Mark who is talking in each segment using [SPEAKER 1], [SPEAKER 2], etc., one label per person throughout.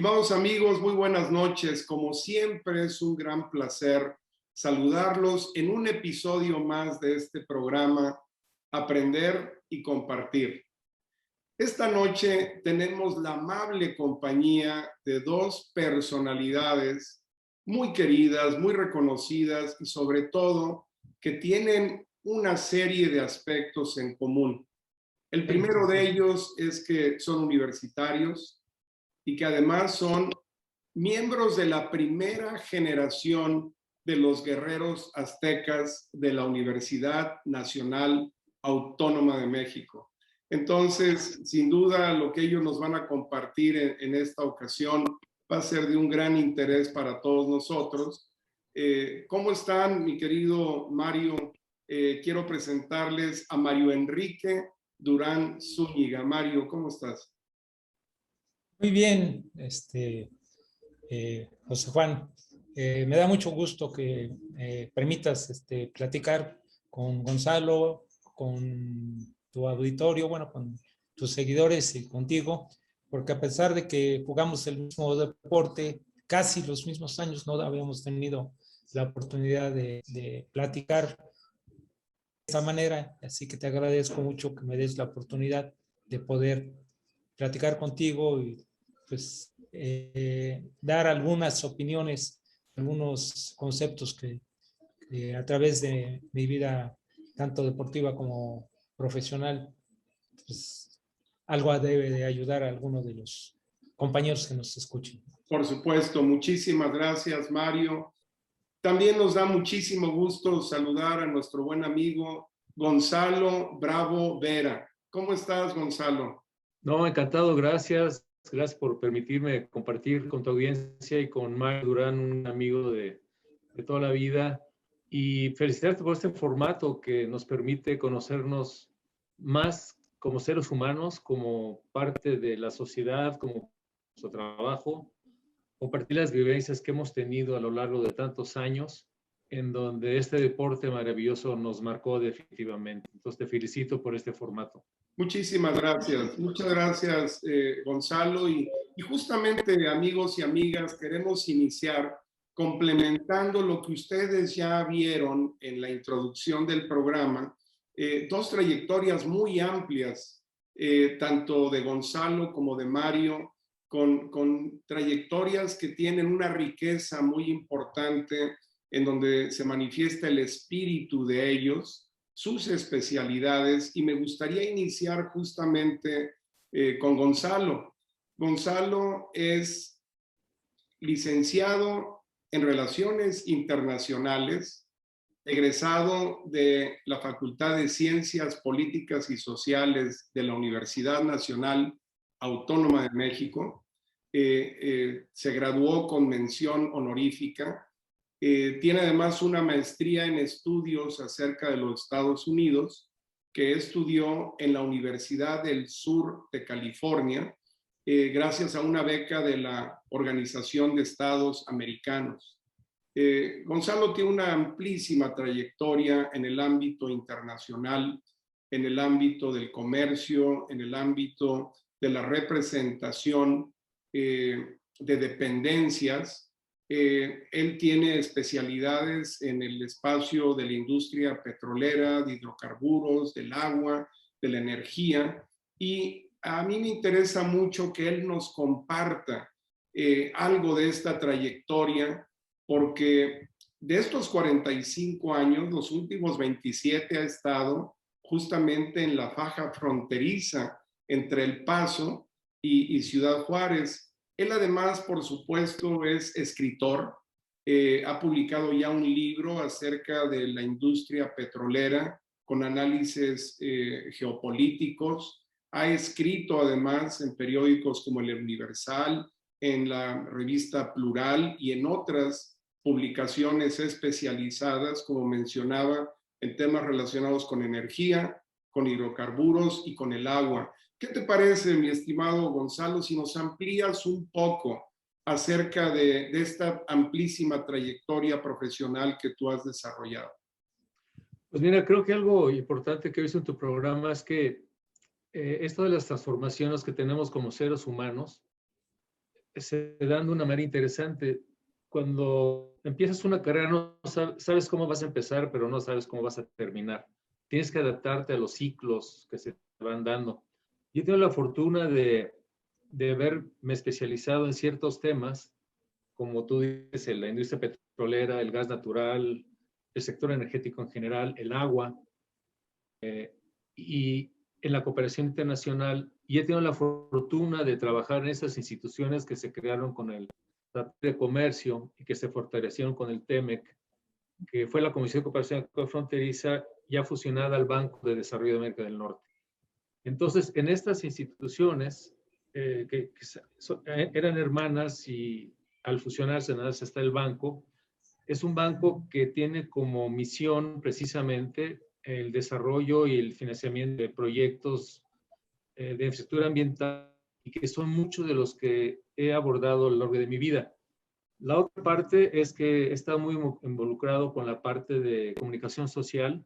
[SPEAKER 1] Estimados amigos, muy buenas noches. Como siempre, es un gran placer saludarlos en un episodio más de este programa, Aprender y Compartir. Esta noche tenemos la amable compañía de dos personalidades muy queridas, muy reconocidas y sobre todo que tienen una serie de aspectos en común. El primero de ellos es que son universitarios y que además son miembros de la primera generación de los guerreros aztecas de la Universidad Nacional Autónoma de México. Entonces, sin duda, lo que ellos nos van a compartir en esta ocasión va a ser de un gran interés para todos nosotros. ¿Cómo están, mi querido Mario? Quiero presentarles a Mario Enrique Durán Zúñiga. Mario, ¿cómo estás?
[SPEAKER 2] Muy bien, José Juan. Me da mucho gusto que permitas platicar con Gonzalo, con tu auditorio, bueno, con tus seguidores y contigo, porque a pesar de que jugamos el mismo deporte, casi los mismos años, no habíamos tenido la oportunidad de platicar de esta manera, así que te agradezco mucho que me des la oportunidad de poder platicar contigo y pues dar algunas opiniones, algunos conceptos que a través de mi vida, tanto deportiva como profesional, pues algo debe de ayudar a alguno de los compañeros que nos escuchen.
[SPEAKER 1] Por supuesto, muchísimas gracias, Mario. También nos da muchísimo gusto saludar a nuestro buen amigo Gonzalo Bravo Vera. ¿Cómo estás, Gonzalo?
[SPEAKER 3] No, encantado, gracias. Gracias por permitirme compartir con tu audiencia y con Mario Durán, un amigo de toda la vida. Y felicitarte por este formato que nos permite conocernos más como seres humanos, como parte de la sociedad, como nuestro trabajo, compartir las vivencias que hemos tenido a lo largo de tantos años, en donde este deporte maravilloso nos marcó definitivamente. Entonces te felicito por este formato.
[SPEAKER 1] Muchísimas gracias. Muchas gracias, Gonzalo. Y justamente, amigos y amigas, queremos iniciar complementando lo que ustedes ya vieron en la introducción del programa, dos trayectorias muy amplias, tanto de Gonzalo como de Mario, con trayectorias que tienen una riqueza muy importante en donde se manifiesta el espíritu de ellos, sus especialidades, y me gustaría iniciar justamente con Gonzalo. Gonzalo es licenciado en Relaciones Internacionales, egresado de la Facultad de Ciencias Políticas y Sociales de la Universidad Nacional Autónoma de México. Se graduó con mención honorífica. Tiene además una maestría en estudios acerca de los Estados Unidos, que estudió en la Universidad del Sur de California, gracias a una beca de la Organización de Estados Americanos. Gonzalo tiene una amplísima trayectoria en el ámbito internacional, en el ámbito del comercio, en el ámbito de la representación de dependencias. Él tiene especialidades en el espacio de la industria petrolera, de hidrocarburos, del agua, de la energía, y a mí me interesa mucho que él nos comparta algo de esta trayectoria, porque de estos 45 años, los últimos 27 ha estado justamente en la faja fronteriza entre El Paso y Ciudad Juárez. Él además, por supuesto, es escritor, ha publicado ya un libro acerca de la industria petrolera con análisis geopolíticos, ha escrito además en periódicos como El Universal, en la revista Plural y en otras publicaciones especializadas, como mencionaba, en temas relacionados con energía, con hidrocarburos y con el agua. ¿Qué te parece, mi estimado Gonzalo, si nos amplías un poco acerca de esta amplísima trayectoria profesional que tú has desarrollado?
[SPEAKER 3] Pues mira, creo que algo importante que he visto en tu programa es que esto de las transformaciones que tenemos como seres humanos se dan de una manera interesante. Cuando empiezas una carrera, no sabes cómo vas a empezar, pero no sabes cómo vas a terminar. Tienes que adaptarte a los ciclos que se van dando. Yo tengo la fortuna de haberme especializado en ciertos temas, como tú dices, en la industria petrolera, el gas natural, el sector energético en general, el agua, y en la cooperación internacional. Y he tenido la fortuna de trabajar en esas instituciones que se crearon con el Tratado de Comercio y que se fortalecieron con el TEMEC, que fue la Comisión de Cooperación Fronteriza ya fusionada al Banco de Desarrollo de América del Norte. Entonces, en estas instituciones, eran hermanas y al fusionarse, nada más está el banco, es un banco que tiene como misión precisamente el desarrollo y el financiamiento de proyectos de infraestructura ambiental y que son muchos de los que he abordado a lo largo de mi vida. La otra parte es que he estado muy involucrado con la parte de comunicación social,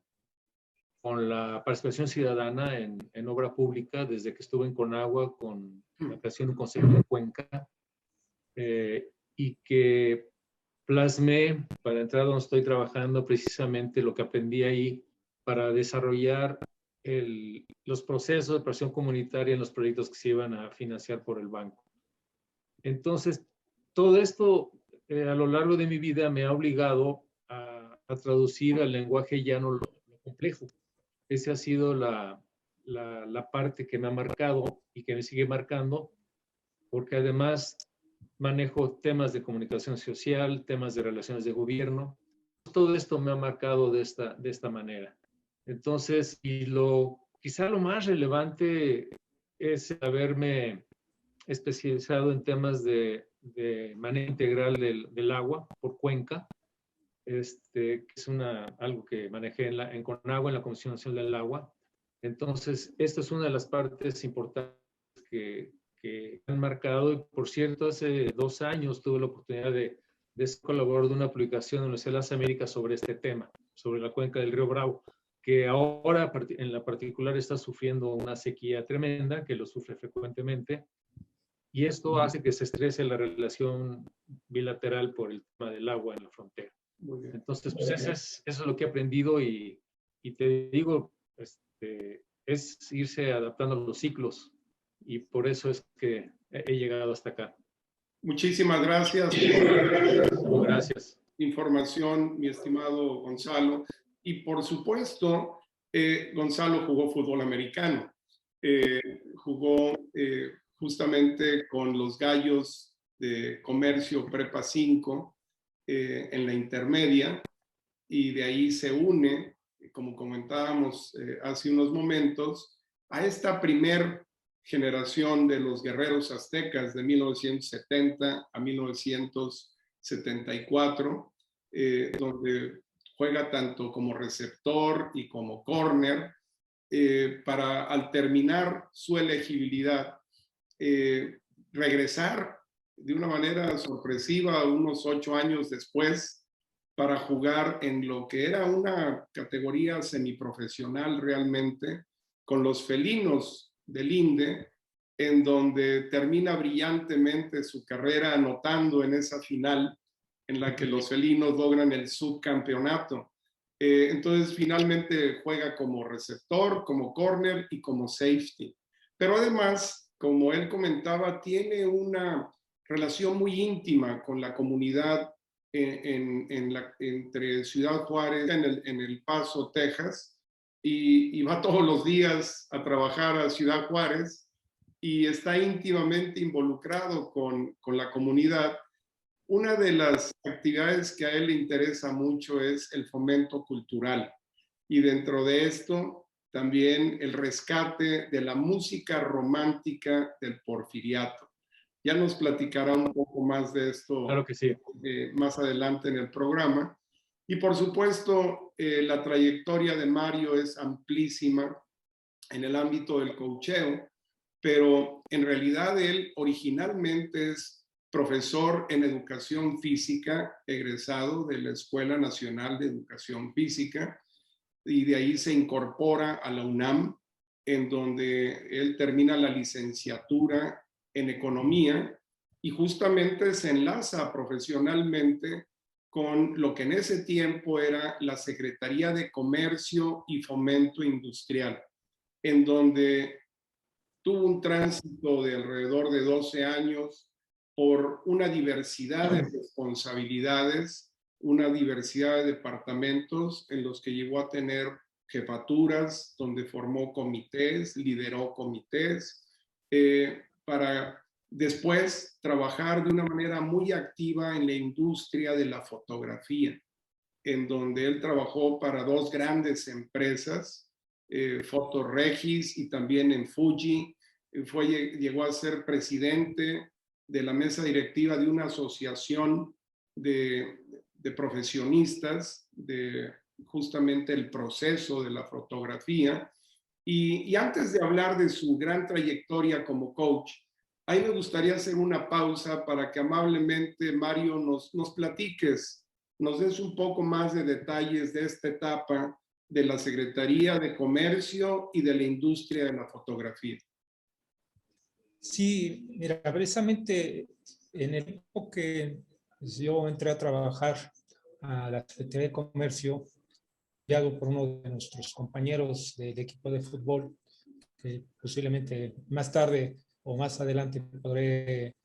[SPEAKER 3] con la participación ciudadana en obra pública, desde que estuve en Conagua con la creación de un consejo de Cuenca, y que plasmé para entrar donde estoy trabajando precisamente lo que aprendí ahí para desarrollar los procesos de participación comunitaria en los proyectos que se iban a financiar por el banco. Entonces, todo esto a lo largo de mi vida me ha obligado a traducir al lenguaje llano lo complejo. Esa ha sido la parte que me ha marcado y que me sigue marcando, porque además manejo temas de comunicación social, temas de relaciones de gobierno. Todo esto me ha marcado de esta manera. Entonces, quizá lo más relevante es haberme especializado en temas de manejo integral del agua por cuenca, que es algo que manejé en Conagua, en la Comisión Nacional del Agua. Entonces, esta es una de las partes importantes que han marcado. Y por cierto, hace 2 años tuve la oportunidad de ser colaborador de una publicación en la Universidad de las Américas sobre este tema, sobre la cuenca del río Bravo, que ahora en la particular está sufriendo una sequía tremenda, que lo sufre frecuentemente, y esto hace que se estrese la relación bilateral por el tema del agua en la frontera. Entonces, pues eso es lo que he aprendido y te digo, es irse adaptando a los ciclos y por eso es que he llegado hasta acá.
[SPEAKER 1] Muchísimas gracias.
[SPEAKER 3] Gracias.
[SPEAKER 1] Información, mi estimado Gonzalo. Y por supuesto, Gonzalo jugó fútbol americano. Jugó justamente con los Gallos de Comercio Prepa 5 en la intermedia, y de ahí se une, como comentábamos hace unos momentos, a esta primer generación de los guerreros aztecas de 1970 a 1974, donde juega tanto como receptor y como córner, para al terminar su elegibilidad, regresar de una manera sorpresiva unos 8 años después para jugar en lo que era una categoría semiprofesional realmente, con los Felinos del INDE, en donde termina brillantemente su carrera anotando en esa final en la que los Felinos logran el subcampeonato. Entonces finalmente juega como receptor, como corner y como safety. Pero además, como él comentaba, tiene una relación muy íntima con la comunidad entre Ciudad Juárez, en el Paso, Texas, y va todos los días a trabajar a Ciudad Juárez y está íntimamente involucrado con la comunidad. Una de las actividades que a él le interesa mucho es el fomento cultural, y dentro de esto también el rescate de la música romántica del Porfiriato. Ya nos platicará un poco más de esto.
[SPEAKER 3] Claro que sí.
[SPEAKER 1] Más adelante en el programa. Y por supuesto, la trayectoria de Mario es amplísima en el ámbito del coacheo, pero en realidad él originalmente es profesor en educación física, egresado de la Escuela Nacional de Educación Física, y de ahí se incorpora a la UNAM, en donde él termina la licenciatura en economía y justamente se enlaza profesionalmente con lo que en ese tiempo era la Secretaría de Comercio y Fomento Industrial, en donde tuvo un tránsito de alrededor de 12 años por una diversidad de responsabilidades, una diversidad de departamentos en los que llegó a tener jefaturas, donde formó comités, lideró comités, para después trabajar de una manera muy activa en la industria de la fotografía, en donde él trabajó para dos grandes empresas, Fotoregis y también en Fuji. Llegó a ser presidente de la mesa directiva de una asociación de profesionistas de justamente el proceso de la fotografía. Y antes de hablar de su gran trayectoria como coach, ahí me gustaría hacer una pausa para que amablemente, Mario, nos platiques, nos des un poco más de detalles de esta etapa de la Secretaría de Comercio y de la industria de la fotografía.
[SPEAKER 2] Sí, mira, precisamente en el tiempo que yo entré a trabajar a la Secretaría de Comercio, enviado por uno de nuestros compañeros del equipo de fútbol, que posiblemente más tarde o más adelante podré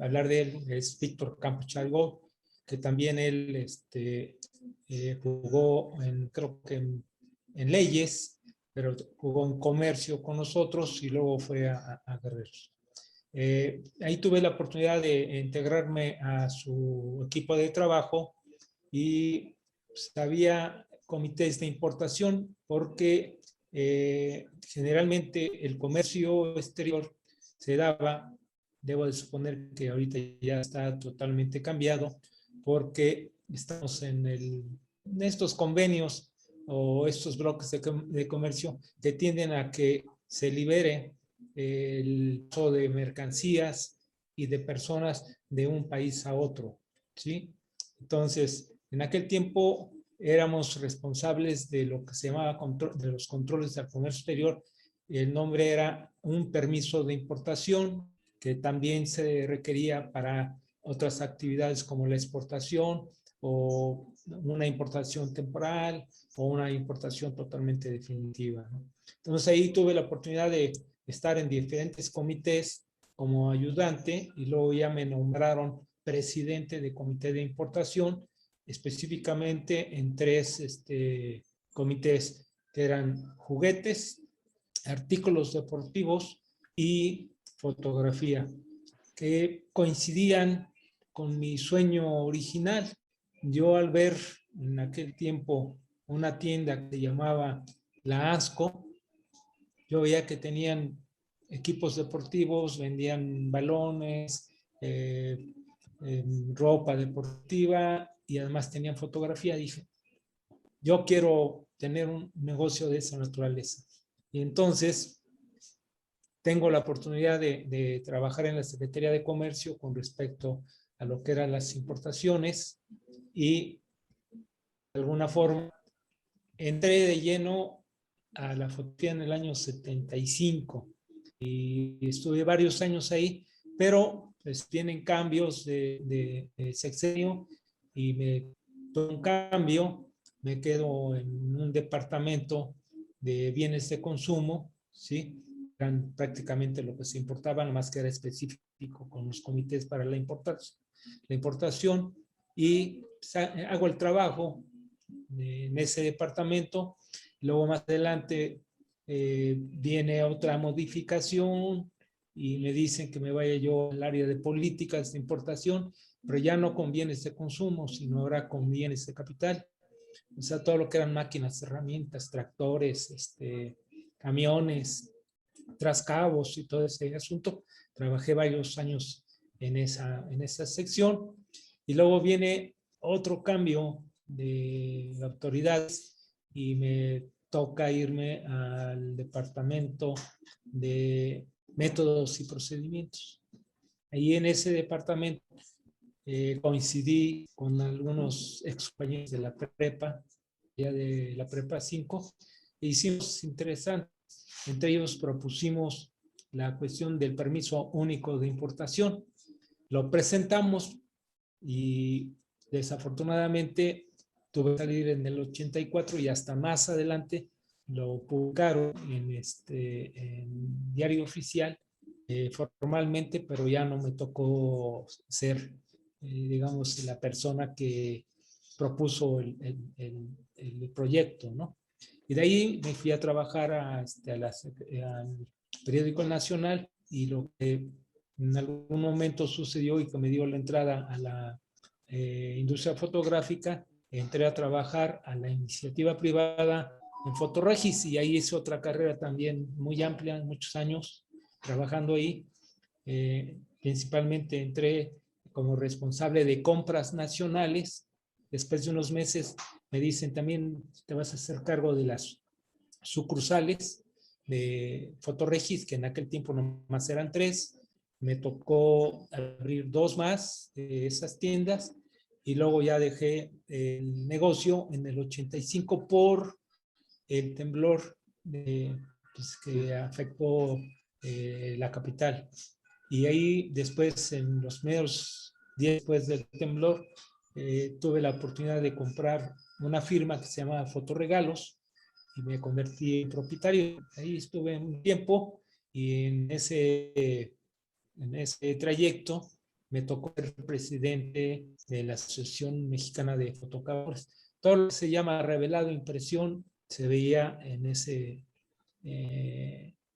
[SPEAKER 2] hablar de él, es Víctor Campos Chalgó, que también él jugó creo que en leyes, pero jugó en comercio con nosotros y luego fue a Guerreros. Ahí tuve la oportunidad de integrarme a su equipo de trabajo y pues, había comités de importación porque generalmente el comercio exterior se daba, debo de suponer que ahorita ya está totalmente cambiado, porque estamos en estos convenios o estos bloques de comercio que tienden a que se libere el uso de mercancías y de personas de un país a otro, ¿sí? Entonces, en aquel tiempo éramos responsables de lo que se llamaba de los controles del comercio exterior. El nombre era un permiso de importación que también se requería para otras actividades como la exportación o una importación temporal o una importación totalmente definitiva, ¿no? Entonces ahí tuve la oportunidad de estar en diferentes comités como ayudante y luego ya me nombraron presidente de comité de importación, específicamente en tres comités que eran juguetes, artículos deportivos y fotografía, que coincidían con mi sueño original. Yo al ver en aquel tiempo una tienda que se llamaba La Asco, yo veía que tenían equipos deportivos, vendían balones, ropa deportiva y además tenían fotografía. Dije, yo quiero tener un negocio de esa naturaleza. Y entonces tengo la oportunidad de trabajar en la Secretaría de Comercio con respecto a lo que eran las importaciones y de alguna forma entré de lleno a la fotografía en el año 75 y estuve varios años ahí, pero pues tienen cambios de sexenio y me doy un cambio, me quedo en un departamento de bienes de consumo, ¿sí? Eran prácticamente lo que se importaba, más que era específico con los comités para la importación y pues, hago el trabajo en ese departamento. Luego más adelante viene otra modificación y me dicen que me vaya yo al área de políticas de importación, pero ya no con bienes de consumo, sino ahora con bienes de capital. O sea, todo lo que eran máquinas, herramientas, tractores, camiones, trascabos y todo ese asunto. Trabajé varios años en esa sección y luego viene otro cambio de autoridades y me toca irme al departamento de métodos y procedimientos. Ahí en ese departamento coincidí con algunos ex compañeros de la prepa, ya de la prepa 5, e hicimos interesantes. Entre ellos propusimos la cuestión del permiso único de importación, Lo presentamos y desafortunadamente tuve que salir en el 84 y hasta más adelante lo publicaron en Diario Oficial formalmente, pero ya no me tocó ser, digamos, la persona que propuso el proyecto, ¿no? Y de ahí me fui a trabajar al periódico Nacional, y lo que en algún momento sucedió y que me dio la entrada a la industria fotográfica, entré a trabajar a la iniciativa privada en Fotoregis, y ahí hice otra carrera también muy amplia, muchos años trabajando ahí. Principalmente entré como responsable de compras nacionales. Después de unos meses me dicen también te vas a hacer cargo de las sucursales de Fotoregis, que en aquel tiempo nomás eran 3. Me tocó abrir 2 más de esas tiendas, y luego ya dejé el negocio en el 85 por el temblor pues, que afectó la capital. Y ahí después, en los medios días después del temblor, tuve la oportunidad de comprar una firma que se llama Fotoregalos, y me convertí en propietario. Ahí estuve un tiempo, y en ese trayecto me tocó ser presidente de la Asociación Mexicana de Fotógrafos. Todo lo que se llama revelado impresión se veía en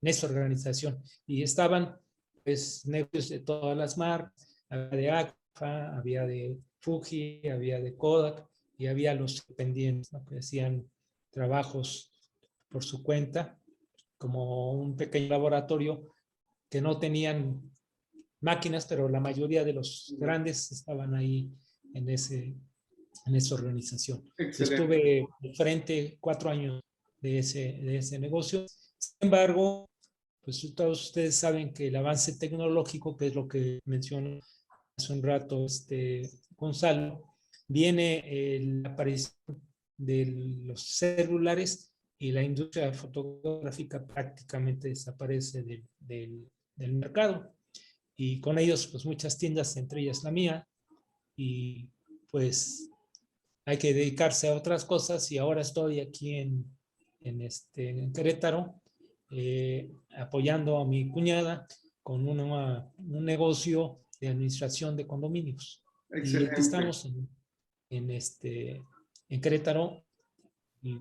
[SPEAKER 2] esa organización, y estaban pues negocios de todas las marcas. Había de Agfa, había de Fuji, había de Kodak, y había los dependientes, ¿no?, que hacían trabajos por su cuenta, como un pequeño laboratorio, que no tenían máquinas, pero la mayoría de los grandes estaban ahí en esa organización.
[SPEAKER 1] Excelente.
[SPEAKER 2] Estuve al frente 4 años de ese negocio. Sin embargo, pues todos ustedes saben que el avance tecnológico, que es lo que mencionó hace un rato Gonzalo, viene la aparición de los celulares, y la industria fotográfica prácticamente desaparece del mercado. Y con ellos, pues muchas tiendas, entre ellas la mía, y pues hay que dedicarse a otras cosas. Y ahora estoy aquí en Querétaro, apoyando a mi cuñada con un negocio de administración de condominios. Y aquí
[SPEAKER 1] Excelente.
[SPEAKER 2] estamos en Querétaro, y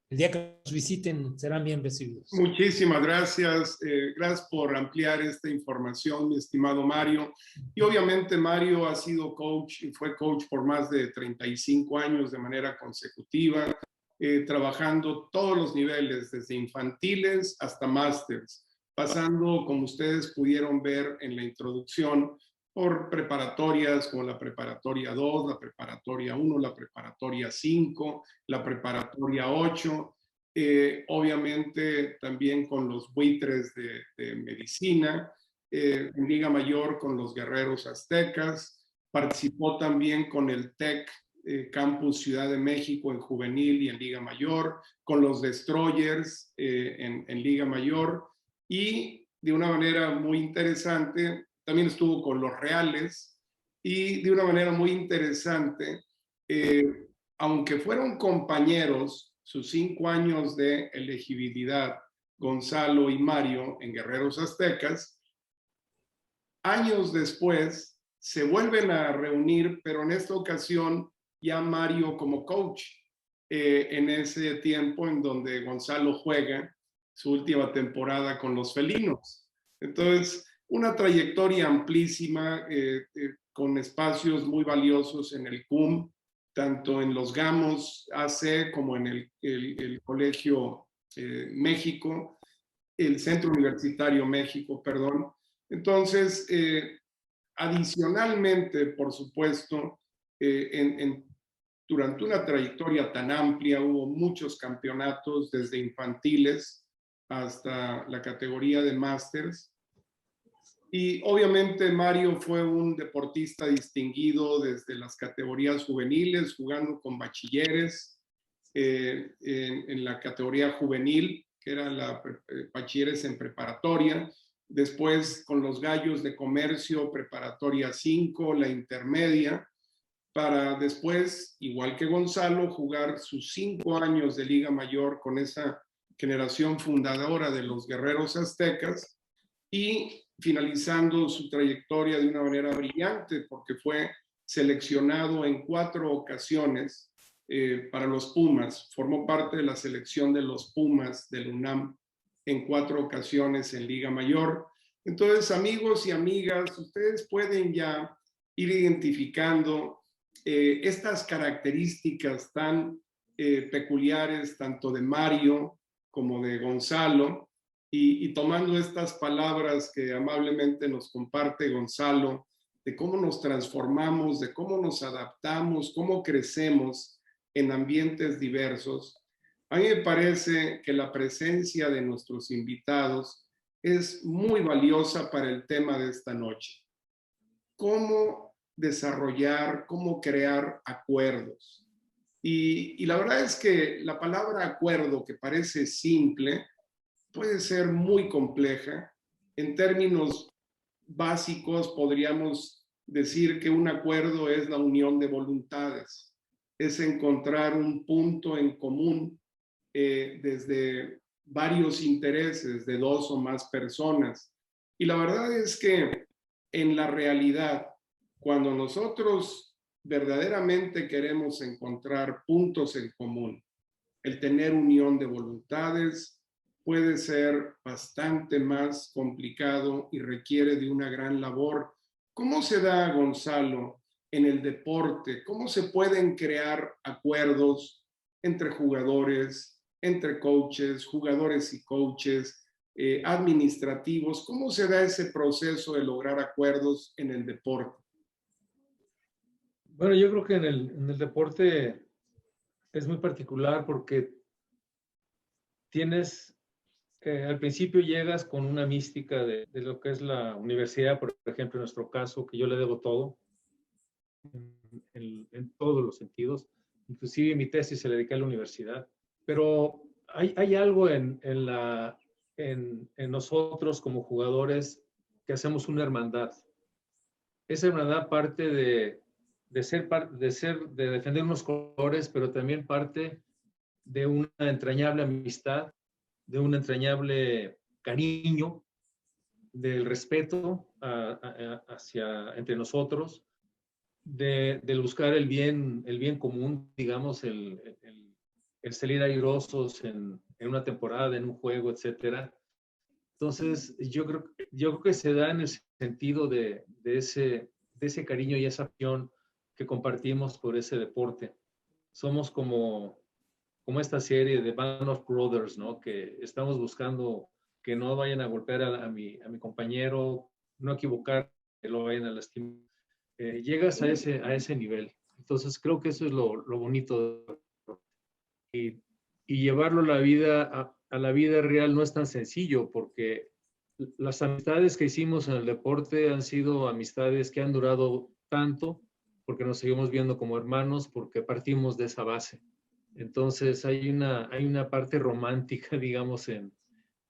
[SPEAKER 2] el día que nos visiten serán bien recibidos.
[SPEAKER 1] Muchísimas gracias. Gracias por ampliar esta información, mi estimado Mario. Y obviamente Mario ha sido coach y fue coach por más de 35 años de manera consecutiva, trabajando todos los niveles, desde infantiles hasta másters, pasando, como ustedes pudieron ver en la introducción, por preparatorias como la preparatoria 2, la preparatoria 1, la preparatoria 5, la preparatoria 8. Obviamente también con los buitres de medicina, en Liga Mayor con los Guerreros Aztecas, participó también con el TEC Campus Ciudad de México en juvenil y en Liga Mayor, con los Destroyers en Liga Mayor, y de una manera muy interesante también estuvo con los Reales, y de una manera muy interesante, aunque fueron compañeros sus 5 años de elegibilidad, Gonzalo y Mario en Guerreros Aztecas, años después se vuelven a reunir, pero en esta ocasión ya Mario como coach, en ese tiempo en donde Gonzalo juega su última temporada con los Felinos. Entonces, una trayectoria amplísima, con espacios muy valiosos en el CUM, tanto en los Gamos AC como en el Colegio México, el Centro Universitario México, perdón. Entonces, adicionalmente, por supuesto, durante una trayectoria tan amplia hubo muchos campeonatos, desde infantiles hasta la categoría de másters. Y obviamente Mario fue un deportista distinguido desde las categorías juveniles, jugando con bachilleres en la categoría juvenil, que era la bachilleres en preparatoria, después con los Gallos de Comercio, preparatoria 5, la intermedia, para después, igual que Gonzalo, jugar sus 5 años de Liga Mayor con esa generación fundadora de los Guerreros Aztecas y finalizando su trayectoria de una manera brillante porque fue seleccionado en 4 ocasiones para los Pumas. Formó parte de la selección de los Pumas del UNAM en 4 ocasiones en Liga Mayor. Entonces, amigos y amigas, ustedes pueden ya ir identificando estas características tan peculiares, tanto de Mario como de Gonzalo, y tomando estas palabras que amablemente nos comparte Gonzalo, de cómo nos transformamos, de cómo nos adaptamos, cómo crecemos en ambientes diversos, a mí me parece que la presencia de nuestros invitados es muy valiosa para el tema de esta noche. ¿Cómo desarrollar, cómo crear acuerdos? Y la verdad es que la palabra acuerdo, que parece simple, puede ser muy compleja. En términos básicos, podríamos decir que un acuerdo es la unión de voluntades, es encontrar un punto en común desde varios intereses de 2 o más personas. Y la verdad es que en la realidad, cuando nosotros verdaderamente queremos encontrar puntos en común, el tener unión de voluntades puede ser bastante más complicado y requiere de una gran labor. ¿Cómo se da, Gonzalo, en el deporte? ¿Cómo se pueden crear acuerdos entre jugadores, entre coaches, jugadores y coaches, administrativos? ¿Cómo se da ese proceso de lograr acuerdos en el deporte?
[SPEAKER 3] Bueno, yo creo que en el deporte es muy particular porque tienes, al principio llegas con una mística de lo que es la universidad, por ejemplo, en nuestro caso, que yo le debo todo, en todos los sentidos. Inclusive mi tesis se le dedica a la universidad. Pero hay algo en nosotros como jugadores que hacemos una hermandad. Esa hermandad parte de defender unos colores, pero también parte de una entrañable amistad, de un entrañable cariño, del respeto entre nosotros, de buscar el bien común, digamos, el salir airosos en una temporada, en un juego, etcétera. Entonces, yo creo que se da en el sentido de ese cariño y esa pasión que compartimos por ese deporte. Somos como esta serie de Band of Brothers, ¿no? Que estamos buscando que no vayan a golpear a mi compañero, no equivocar, que lo vayan a lastimar. Llegas a ese nivel. Entonces, creo que eso es lo bonito. Y llevarlo a la vida real no es tan sencillo, porque las amistades que hicimos en el deporte han sido amistades que han durado tanto, porque nos seguimos viendo como hermanos, porque partimos de esa base. Entonces hay una parte romántica, digamos, en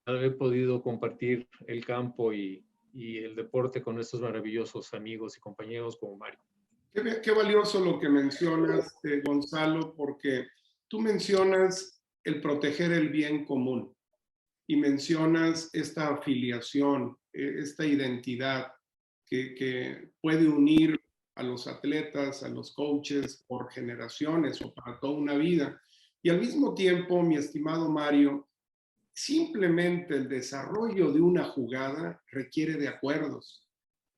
[SPEAKER 3] haber podido compartir el campo y el deporte con estos maravillosos amigos y compañeros como Mario.
[SPEAKER 1] Qué valioso lo que mencionas, Gonzalo, porque tú mencionas el proteger el bien común y mencionas esta afiliación, esta identidad que puede unir a los atletas, a los coaches por generaciones o para toda una vida. Y al mismo tiempo, mi estimado Mario, simplemente el desarrollo de una jugada requiere de acuerdos,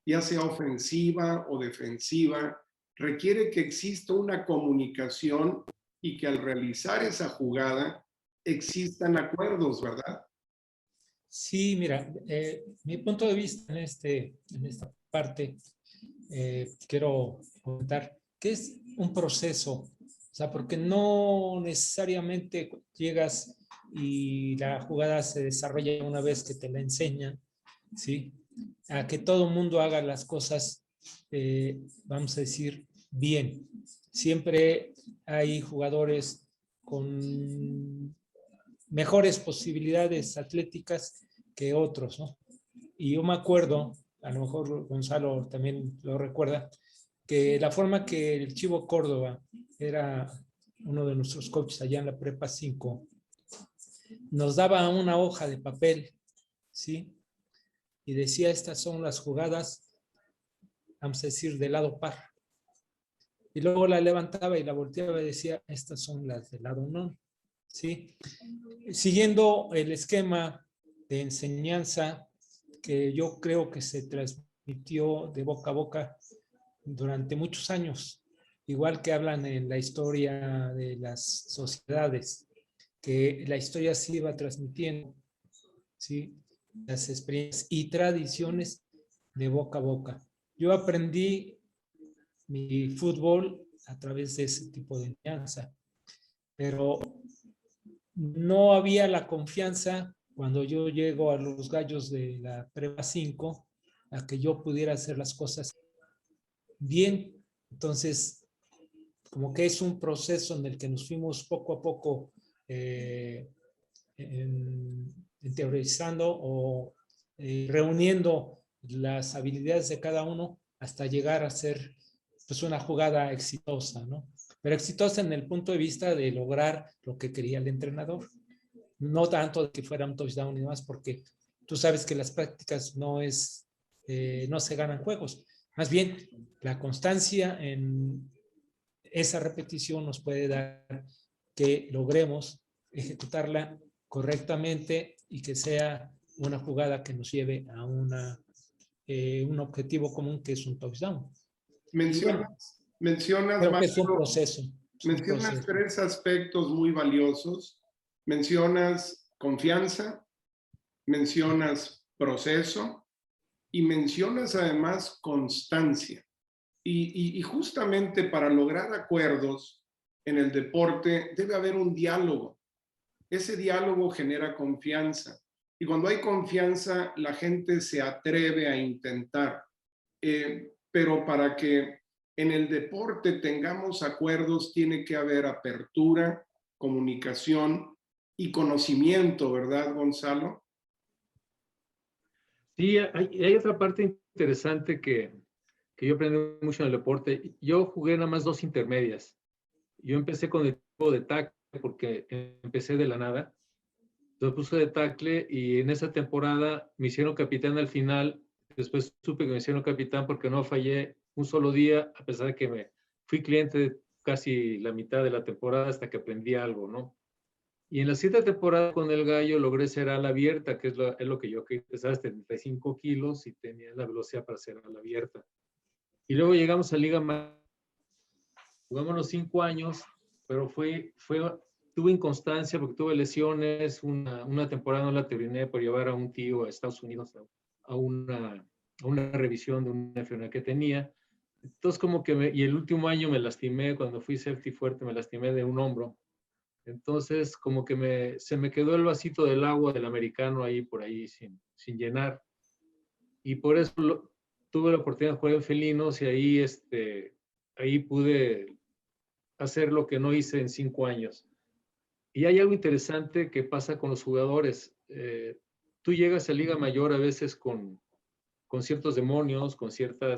[SPEAKER 1] ya sea ofensiva o defensiva, requiere que exista una comunicación y que al realizar esa jugada existan acuerdos, ¿verdad?
[SPEAKER 2] Sí, mira, mi punto de vista en esta parte, quiero comentar que es un proceso, o sea, porque no necesariamente llegas y la jugada se desarrolla una vez que te la enseñan, ¿sí? A que todo el mundo haga las cosas, vamos a decir, bien. Siempre hay jugadores con mejores posibilidades atléticas que otros, ¿no? Y yo me acuerdo, a lo mejor Gonzalo también lo recuerda, que la forma que el Chivo Córdoba era uno de nuestros coaches allá en la Prepa 5, nos daba una hoja de papel, ¿sí? Y decía, estas son las jugadas, vamos a decir, del lado par. Y luego la levantaba y la volteaba y decía, estas son las del lado no, ¿sí? Siguiendo el esquema de enseñanza que yo creo que se transmitió de boca a boca durante muchos años, igual que hablan en la historia de las sociedades, que la historia se iba transmitiendo, ¿sí? Las experiencias y tradiciones de boca a boca. Yo aprendí mi fútbol a través de ese tipo de enseñanza, pero no había la confianza cuando yo llego a los gallos de la Prepa 5 a que yo pudiera hacer las cosas bien. Entonces, como que es un proceso en el que nos fuimos poco a poco teorizando o reuniendo las habilidades de cada uno hasta llegar a ser pues una jugada exitosa, ¿no? Pero exitosa en el punto de vista de lograr lo que quería el entrenador. No tanto de que fuera un touchdown y demás, porque tú sabes que las prácticas no se ganan juegos. Más bien, la constancia en esa repetición nos puede dar que logremos ejecutarla correctamente y que sea una jugada que nos lleve a un objetivo común que es un touchdown. Y bueno,
[SPEAKER 1] Mencionas,
[SPEAKER 2] creo que es un
[SPEAKER 1] Mario,
[SPEAKER 2] proceso.
[SPEAKER 1] mencionas tres aspectos muy valiosos. Mencionas confianza, mencionas proceso y mencionas además constancia. Y justamente para lograr acuerdos en el deporte debe haber un diálogo. Ese diálogo genera confianza. Y cuando hay confianza, la gente se atreve a intentar. Pero para que en el deporte tengamos acuerdos, tiene que haber apertura, comunicación y conocimiento, ¿verdad, Gonzalo?
[SPEAKER 3] Sí, hay otra parte interesante que yo aprendí mucho en el deporte. Yo jugué nada más 2 intermedias. Yo empecé con el tipo de tackle porque empecé de la nada. Entonces puse de tackle y en esa temporada me hicieron capitán al final. Después supe que me hicieron capitán porque no fallé un solo día, a pesar de que me fui cliente casi la mitad de la temporada hasta que aprendí algo, ¿no? Y en la siguiente temporada con el Gallo logré ser ala abierta, que es lo que yo quería, pesaba 75 kilos y tenía la velocidad para ser ala abierta. Y luego llegamos a Liga Mayor, jugamos los 5 años, pero tuve inconstancia porque tuve lesiones, una temporada no la terminé por llevar a un tío a Estados Unidos a una revisión de una enfermedad que tenía. Entonces como que y el último año me lastimé, cuando fui safety fuerte me lastimé de un hombro. Entonces como que se me quedó el vasito del agua del americano ahí por ahí sin llenar. Y por eso tuve la oportunidad de jugar en Felinos y ahí pude hacer lo que no hice en 5 años. Y hay algo interesante que pasa con los jugadores. Tú llegas a Liga Mayor a veces con ciertos demonios, con cierta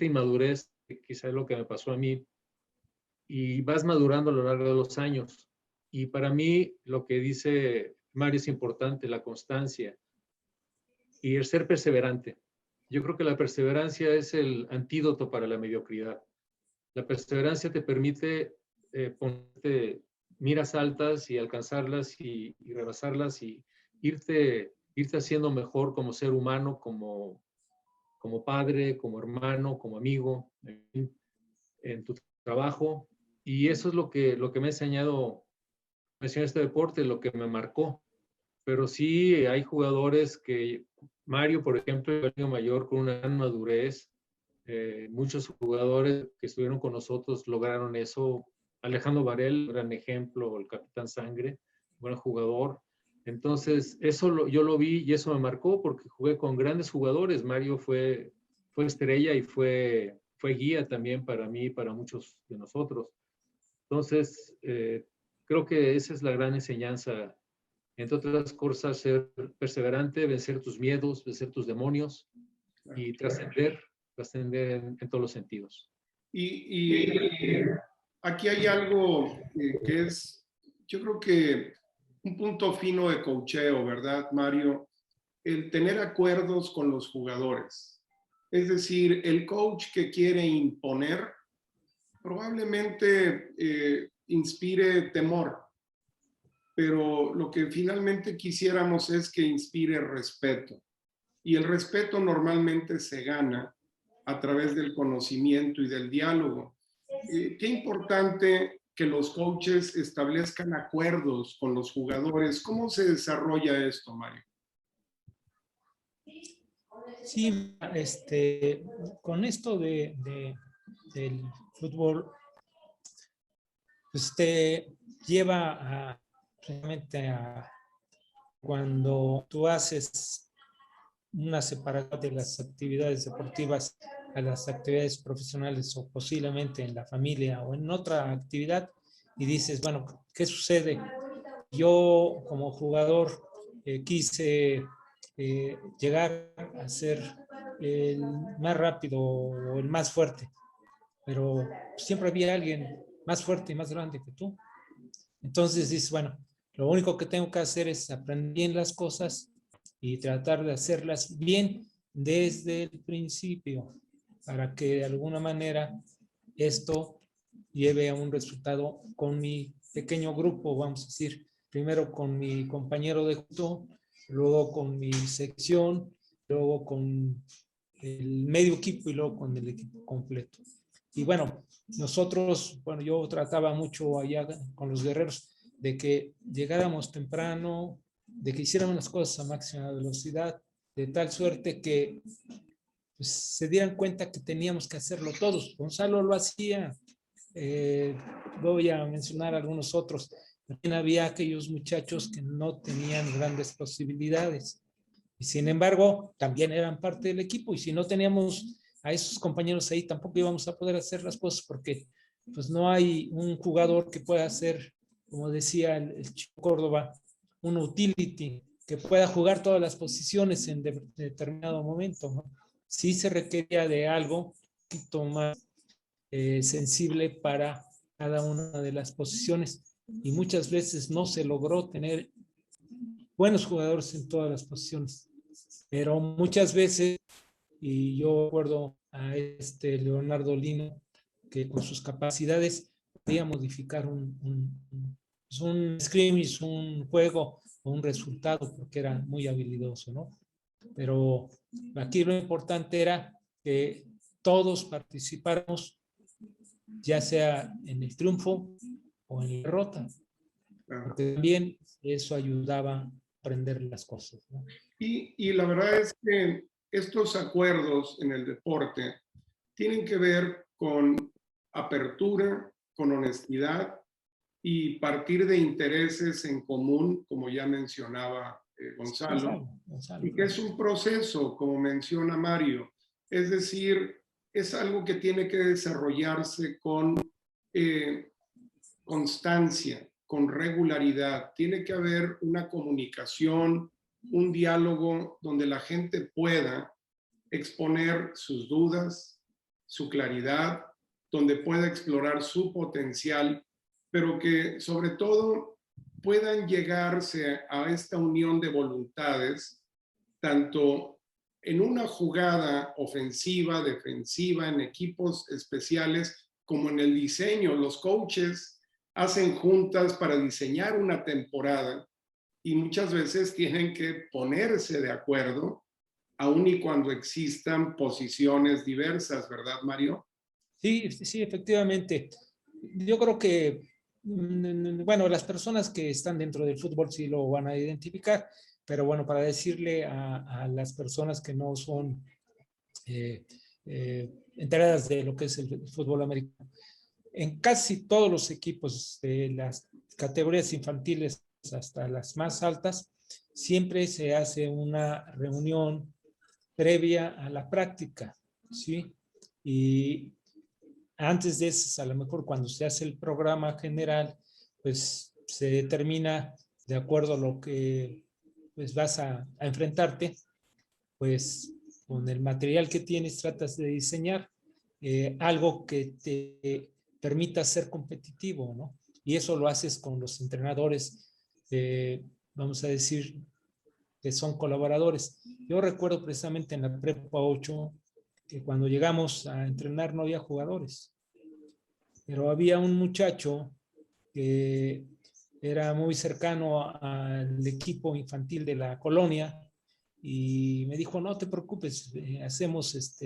[SPEAKER 3] inmadurez, que quizá es lo que me pasó a mí, y vas madurando a lo largo de los años. Y para mí, lo que dice Mario es importante, la constancia y el ser perseverante. Yo creo que la perseverancia es el antídoto para la mediocridad. La perseverancia te permite ponerte miras altas y alcanzarlas y rebasarlas y irte haciendo mejor como ser humano, como padre, como hermano, como amigo, en tu trabajo. Y eso es lo que me ha enseñado este deporte, lo que me marcó. Pero sí hay jugadores que, Mario, por ejemplo, el año mayor con una gran madurez, muchos jugadores que estuvieron con nosotros lograron eso. Alejandro Varel, gran ejemplo, el capitán Sangre, buen jugador. Entonces, yo lo vi y eso me marcó porque jugué con grandes jugadores. Mario fue estrella y fue guía también para mí y para muchos de nosotros. Entonces, creo que esa es la gran enseñanza entre otras cosas, ser perseverante, vencer tus miedos, vencer tus demonios y trascender en todos los sentidos.
[SPEAKER 1] Y aquí hay algo que es, yo creo que un punto fino de coacheo, ¿verdad, Mario? El tener acuerdos con los jugadores. Es decir, el coach que quiere imponer probablemente inspire temor, pero lo que finalmente quisiéramos es que inspire respeto. Y el respeto normalmente se gana a través del conocimiento y del diálogo. Qué importante que los coaches establezcan acuerdos con los jugadores. ¿Cómo se desarrolla esto, Mario?
[SPEAKER 2] Sí, con esto del fútbol, pues te lleva realmente a cuando tú haces una separación de las actividades deportivas a las actividades profesionales o posiblemente en la familia o en otra actividad y dices, bueno, ¿qué sucede? Yo como jugador quise llegar a ser el más rápido o el más fuerte, pero siempre había alguien más fuerte y más grande que tú. Entonces dices, bueno, lo único que tengo que hacer es aprender bien las cosas y tratar de hacerlas bien desde el principio para que de alguna manera esto lleve a un resultado con mi pequeño grupo, vamos a decir, primero con mi compañero de junto, luego con mi sección, luego con el medio equipo y luego con el equipo completo. Y bueno, nosotros, bueno, yo trataba mucho allá con los guerreros de que llegáramos temprano, de que hiciéramos las cosas a máxima velocidad, de tal suerte que pues, se dieran cuenta que teníamos que hacerlo todos. Gonzalo lo hacía, voy a mencionar algunos otros. También había aquellos muchachos que no tenían grandes posibilidades. Y sin embargo, también eran parte del equipo. Y si no teníamos a esos compañeros ahí, tampoco íbamos a poder hacer las cosas porque pues no hay un jugador que pueda hacer, como decía el Chico Córdoba, un utility, que pueda jugar todas las posiciones en determinado momento, ¿no? Sí se requería de algo un poquito más sensible para cada una de las posiciones y muchas veces no se logró tener buenos jugadores en todas las posiciones, pero muchas veces, y yo recuerdo a Leonardo Lino, que con sus capacidades podía modificar un scrimmage, un juego o un resultado, porque era muy habilidoso, ¿no? Pero aquí lo importante era que todos participáramos, ya sea en el triunfo o en la derrota, porque también eso ayudaba a aprender las cosas, ¿no?
[SPEAKER 1] Y la verdad es que estos acuerdos en el deporte tienen que ver con apertura, con honestidad y partir de intereses en común, como ya mencionaba Gonzalo, y que es un proceso, como menciona Mario, es decir, es algo que tiene que desarrollarse con constancia, con regularidad. Tiene que haber una comunicación, un diálogo donde la gente pueda exponer sus dudas, su claridad, donde pueda explorar su potencial, pero que sobre todo puedan llegarse a esta unión de voluntades, tanto en una jugada ofensiva, defensiva, en equipos especiales, como en el diseño. Los coaches hacen juntas para diseñar una temporada y muchas veces tienen que ponerse de acuerdo, aun y cuando existan posiciones diversas, ¿verdad, Mario?
[SPEAKER 2] Sí, sí, efectivamente. Yo creo que, bueno, las personas que están dentro del fútbol sí lo van a identificar, pero bueno, para decirle a las personas que no son enteradas de lo que es el fútbol americano, en casi todos los equipos de las categorías infantiles hasta las más altas, siempre se hace una reunión previa a la práctica, ¿sí? Y antes de eso, a lo mejor cuando se hace el programa general, pues se determina de acuerdo a lo que pues vas a enfrentarte, pues con el material que tienes tratas de diseñar algo que te permita ser competitivo, ¿no? Y eso lo haces con los entrenadores, vamos a decir, que son colaboradores. Yo recuerdo precisamente en la Prepa 8 que cuando llegamos a entrenar no había jugadores, pero había un muchacho que era muy cercano al equipo infantil de la colonia y me dijo, no te preocupes, hacemos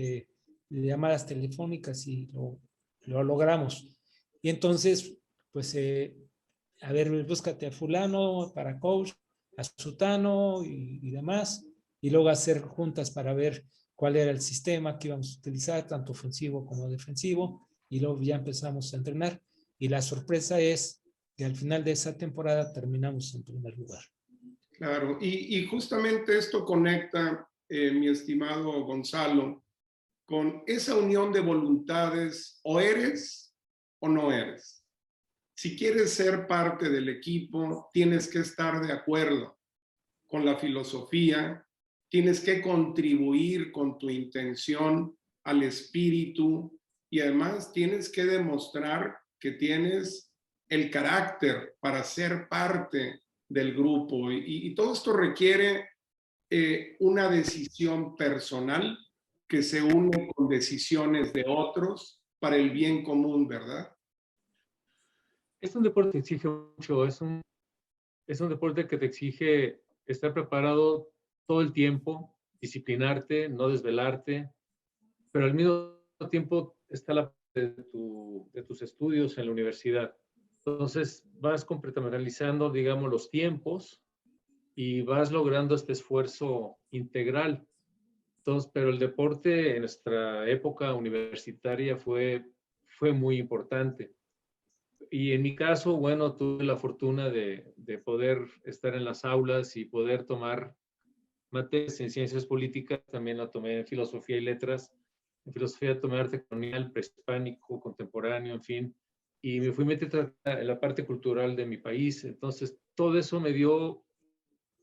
[SPEAKER 2] llamadas telefónicas y lo logramos. Y entonces, pues, a ver, búscate a fulano para coach, a sutano y demás, y luego hacer juntas para ver cuál era el sistema que íbamos a utilizar, tanto ofensivo como defensivo, y luego ya empezamos a entrenar. Y la sorpresa es que al final de esa temporada terminamos en primer lugar.
[SPEAKER 1] Claro, y justamente esto conecta, mi estimado Gonzalo, con esa unión de voluntades, o eres o no eres. Si quieres ser parte del equipo, tienes que estar de acuerdo con la filosofía, tienes que contribuir con tu intención al espíritu y además tienes que demostrar que tienes el carácter para ser parte del grupo. Y todo esto requiere una decisión personal que se une con decisiones de otros para el bien común, ¿verdad?
[SPEAKER 3] Es un deporte que exige mucho, es un deporte que te exige estar preparado todo el tiempo, disciplinarte, no desvelarte, pero al mismo tiempo está la parte de tus estudios en la universidad. Entonces vas compartimentalizando, digamos, los tiempos y vas logrando este esfuerzo integral. Entonces, pero el deporte en nuestra época universitaria fue muy importante. Y en mi caso, bueno, tuve la fortuna de poder estar en las aulas y poder tomar materias en ciencias políticas, también la tomé en filosofía y letras. En filosofía tomé arte colonial, prehispánico, contemporáneo, en fin. Y me fui metiendo en la parte cultural de mi país. Entonces, todo eso me dio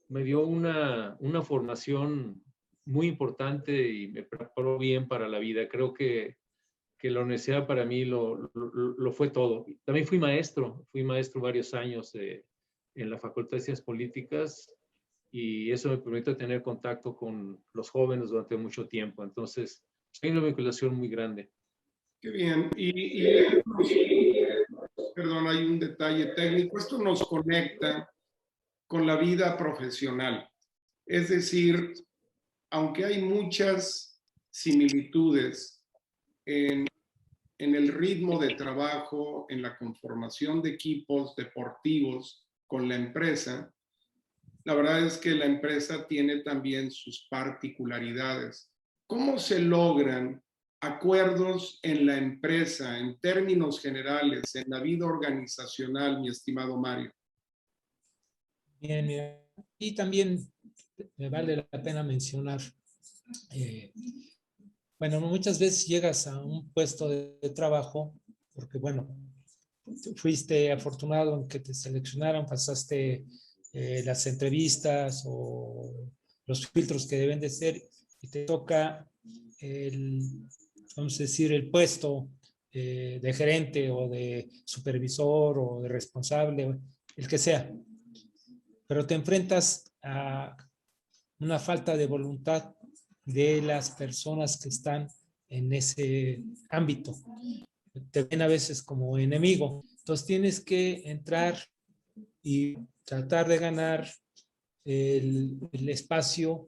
[SPEAKER 3] una formación muy importante y me preparó bien para la vida. Creo que la universidad para mí lo fue todo. También fui maestro varios años en la Facultad de Ciencias Políticas y eso me permite tener contacto con los jóvenes durante mucho tiempo. Entonces, hay una vinculación muy grande.
[SPEAKER 1] Qué bien. Perdón, hay un detalle técnico. Esto nos conecta con la vida profesional. Es decir, aunque hay muchas similitudes en el ritmo de trabajo, en la conformación de equipos deportivos con la empresa, la verdad es que la empresa tiene también sus particularidades. ¿Cómo se logran acuerdos en la empresa en términos generales, en la vida organizacional, mi estimado Mario?
[SPEAKER 2] Bien, mira. Y también me vale la pena mencionar, bueno, muchas veces llegas a un puesto de trabajo porque, bueno, fuiste afortunado en que te seleccionaron, pasaste las entrevistas o los filtros que deben de ser y te toca vamos a decir, el puesto de gerente o de supervisor o de responsable, el que sea. Pero te enfrentas a una falta de voluntad de las personas que están en ese ámbito. Te ven a veces como enemigo. Entonces tienes que entrar y tratar de ganar el espacio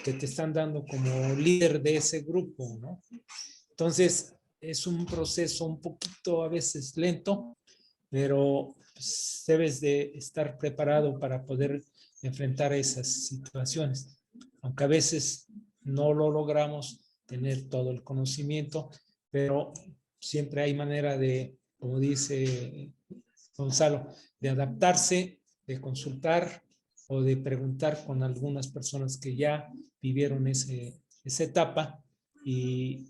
[SPEAKER 2] que te están dando como líder de ese grupo, ¿no? Entonces es un proceso un poquito a veces lento, pero pues, debes de estar preparado para poder enfrentar esas situaciones. Aunque a veces no lo logramos tener todo el conocimiento, pero siempre hay manera de, como dice Gonzalo, de adaptarse, de consultar o de preguntar con algunas personas que ya vivieron esa etapa y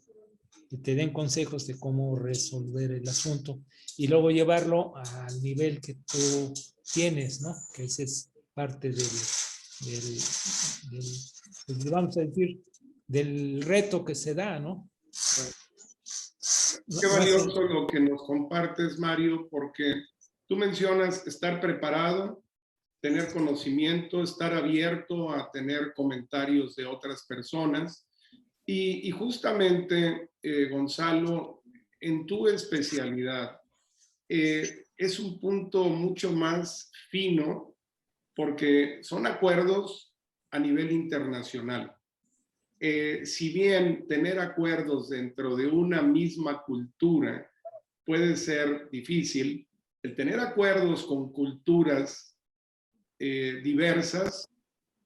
[SPEAKER 2] te den consejos de cómo resolver el asunto y luego llevarlo al nivel que tú tienes, ¿no? Que ese es parte pues, vamos a decir, del reto que se da, ¿no?
[SPEAKER 1] Qué valioso lo que nos compartes, Mario, porque tú mencionas estar preparado, tener conocimiento, estar abierto a tener comentarios de otras personas. Y justamente, Gonzalo, en tu especialidad, es un punto mucho más fino porque son acuerdos a nivel internacional. Si bien tener acuerdos dentro de una misma cultura puede ser difícil, el tener acuerdos con culturas diversas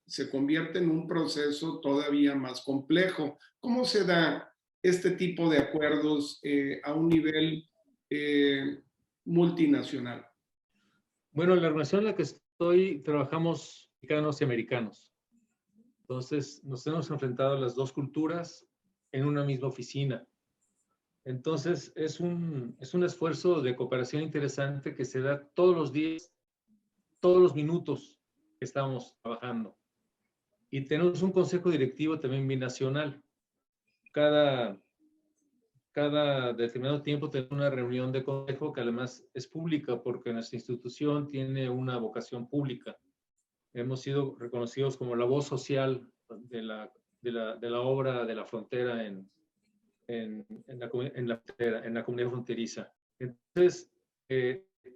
[SPEAKER 1] se convierte en un proceso todavía más complejo. ¿Cómo se da este tipo de acuerdos a un nivel multinacional?
[SPEAKER 3] Bueno, en la organización en la que estoy, trabajamos mexicanos y americanos. Entonces, nos hemos enfrentado a las dos culturas en una misma oficina. Entonces, es un esfuerzo de cooperación interesante que se da todos los días, todos los minutos que estamos trabajando. Y tenemos un consejo directivo también binacional. Cada determinado tiempo tenemos una reunión de consejo que además es pública porque nuestra institución tiene una vocación pública. Hemos sido reconocidos como la voz social de la obra de la frontera en la comunidad fronteriza. Entonces,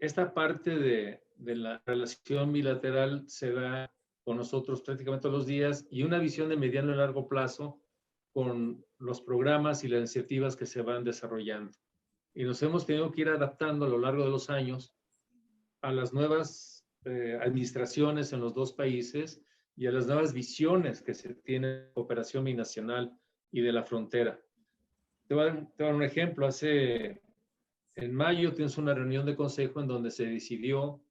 [SPEAKER 3] esta parte de la relación bilateral se da con nosotros prácticamente todos los días y una visión de mediano y largo plazo con los programas y las iniciativas que se van desarrollando. Y nos hemos tenido que ir adaptando a lo largo de los años a las nuevas administraciones en los dos países y a las nuevas visiones que se tienen de cooperación binacional y de la frontera. Te voy a dar un ejemplo. En mayo tienes una reunión de consejo en donde se decidió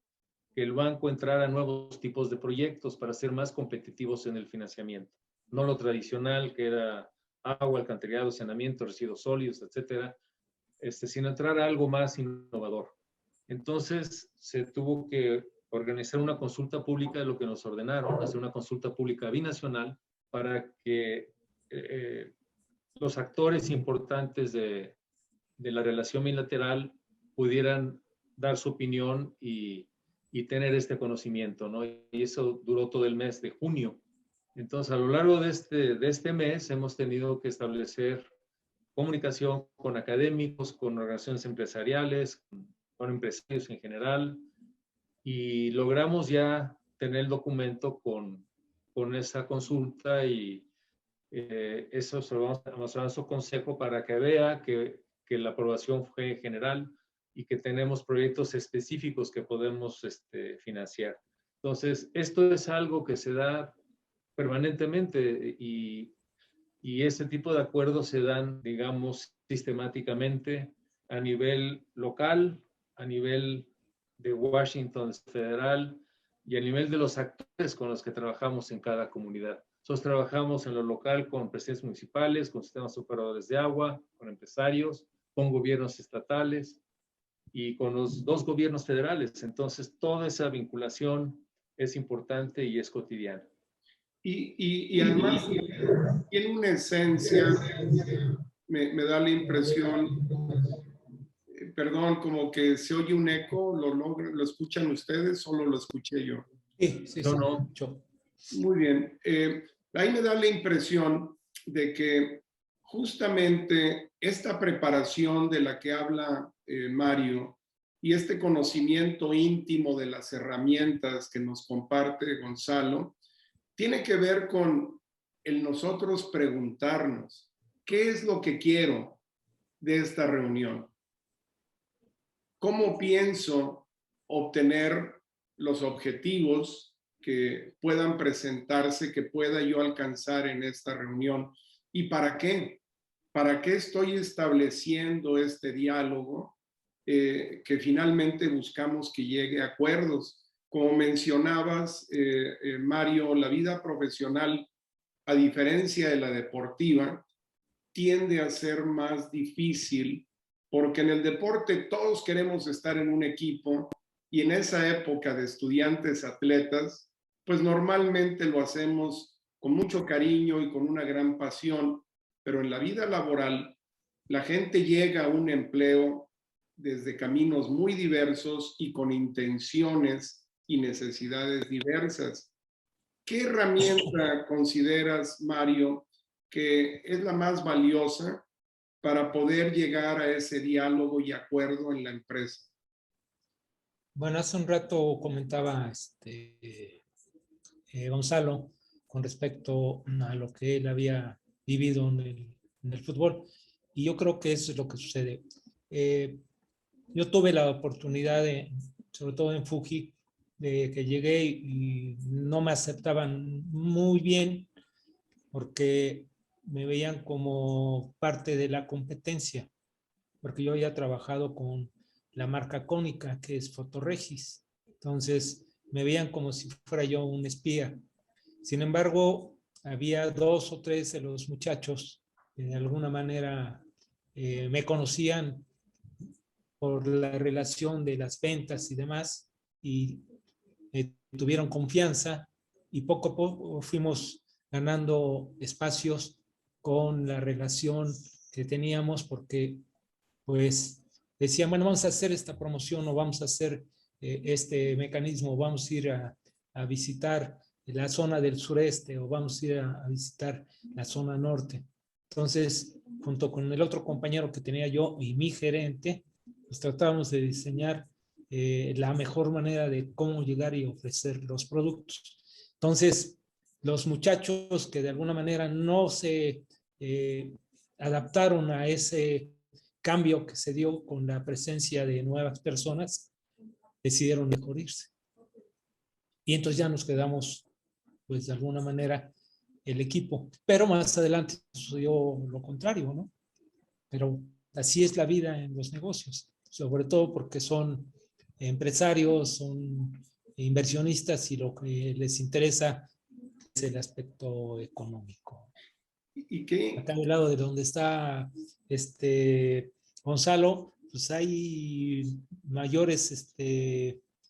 [SPEAKER 3] que el banco entrara a nuevos tipos de proyectos para ser más competitivos en el financiamiento. No lo tradicional, que era agua, alcantarillado, saneamiento, residuos sólidos, etcétera, sino entrar a algo más innovador. Entonces, se tuvo que organizar una consulta pública de lo que nos ordenaron, hacer una consulta pública binacional para que los actores importantes de la relación bilateral pudieran dar su opinión y tener este conocimiento, ¿no? Y eso duró todo el mes de junio. Entonces, a lo largo de este mes hemos tenido que establecer comunicación con académicos, con organizaciones empresariales, con empresarios en general, y logramos ya tener el documento con esa consulta y eso se lo vamos a dar su consejo para que vea que la aprobación fue general y que tenemos proyectos específicos que podemos financiar. Entonces, esto es algo que se da permanentemente y ese tipo de acuerdos se dan, digamos, sistemáticamente a nivel local, a nivel de Washington federal y a nivel de los actores con los que trabajamos en cada comunidad. Nosotros trabajamos en lo local con presidentes municipales, con sistemas operadores de agua, con empresarios, con gobiernos estatales y con los dos gobiernos federales. Entonces, toda esa vinculación es importante y es cotidiana.
[SPEAKER 1] Y además tiene una esencia, me da la impresión, perdón, como que se oye un eco, ¿lo escuchan ustedes? Solo lo escuché yo.
[SPEAKER 2] Sí.
[SPEAKER 3] No.
[SPEAKER 1] Muy bien. Ahí me da la impresión de que justamente esta preparación de la que habla Mario y este conocimiento íntimo de las herramientas que nos comparte Gonzalo, tiene que ver con el nosotros preguntarnos, ¿qué es lo que quiero de esta reunión? ¿Cómo pienso obtener los objetivos que puedan presentarse, que pueda yo alcanzar en esta reunión? ¿Y para qué? ¿Para qué estoy estableciendo este diálogo que finalmente buscamos que llegue a acuerdos? Como mencionabas, Mario, la vida profesional, a diferencia de la deportiva, tiende a ser más difícil porque en el deporte todos queremos estar en un equipo y en esa época de estudiantes atletas pues normalmente lo hacemos con mucho cariño y con una gran pasión, pero en la vida laboral la gente llega a un empleo desde caminos muy diversos y con intenciones y necesidades diversas. ¿Qué herramienta consideras, Mario, que es la más valiosa para poder llegar a ese diálogo y acuerdo en la empresa?
[SPEAKER 2] Bueno, hace un rato comentaba Gonzalo con respecto a lo que él había vivido en el fútbol. Y yo creo que eso es lo que sucede. Yo tuve la oportunidad, sobre todo en Fuji, de que llegué y no me aceptaban muy bien porque me veían como parte de la competencia, porque yo había trabajado con la marca Cónica, que es Fotoregis. Entonces me veían como si fuera yo un espía. Sin embargo, había 2 o 3 de los muchachos que de alguna manera me conocían por la relación de las ventas y demás, y tuvieron confianza y poco a poco fuimos ganando espacios con la relación que teníamos, porque pues decían, bueno, vamos a hacer esta promoción o vamos a hacer este mecanismo, vamos a ir a visitar la zona del sureste o vamos a ir a visitar la zona norte. Entonces, junto con el otro compañero que tenía yo y mi gerente, pues tratábamos de diseñar la mejor manera de cómo llegar y ofrecer los productos. Entonces, los muchachos que de alguna manera no se adaptaron a ese cambio que se dio con la presencia de nuevas personas, decidieron mejor irse. Y entonces ya nos quedamos, pues de alguna manera, el equipo. Pero más adelante sucedió lo contrario, ¿no? Pero así es la vida en los negocios, sobre todo porque son empresarios, son inversionistas y lo que les interesa es el aspecto económico.
[SPEAKER 1] ¿Y qué?
[SPEAKER 2] Acá del lado de donde está Gonzalo, pues hay mayores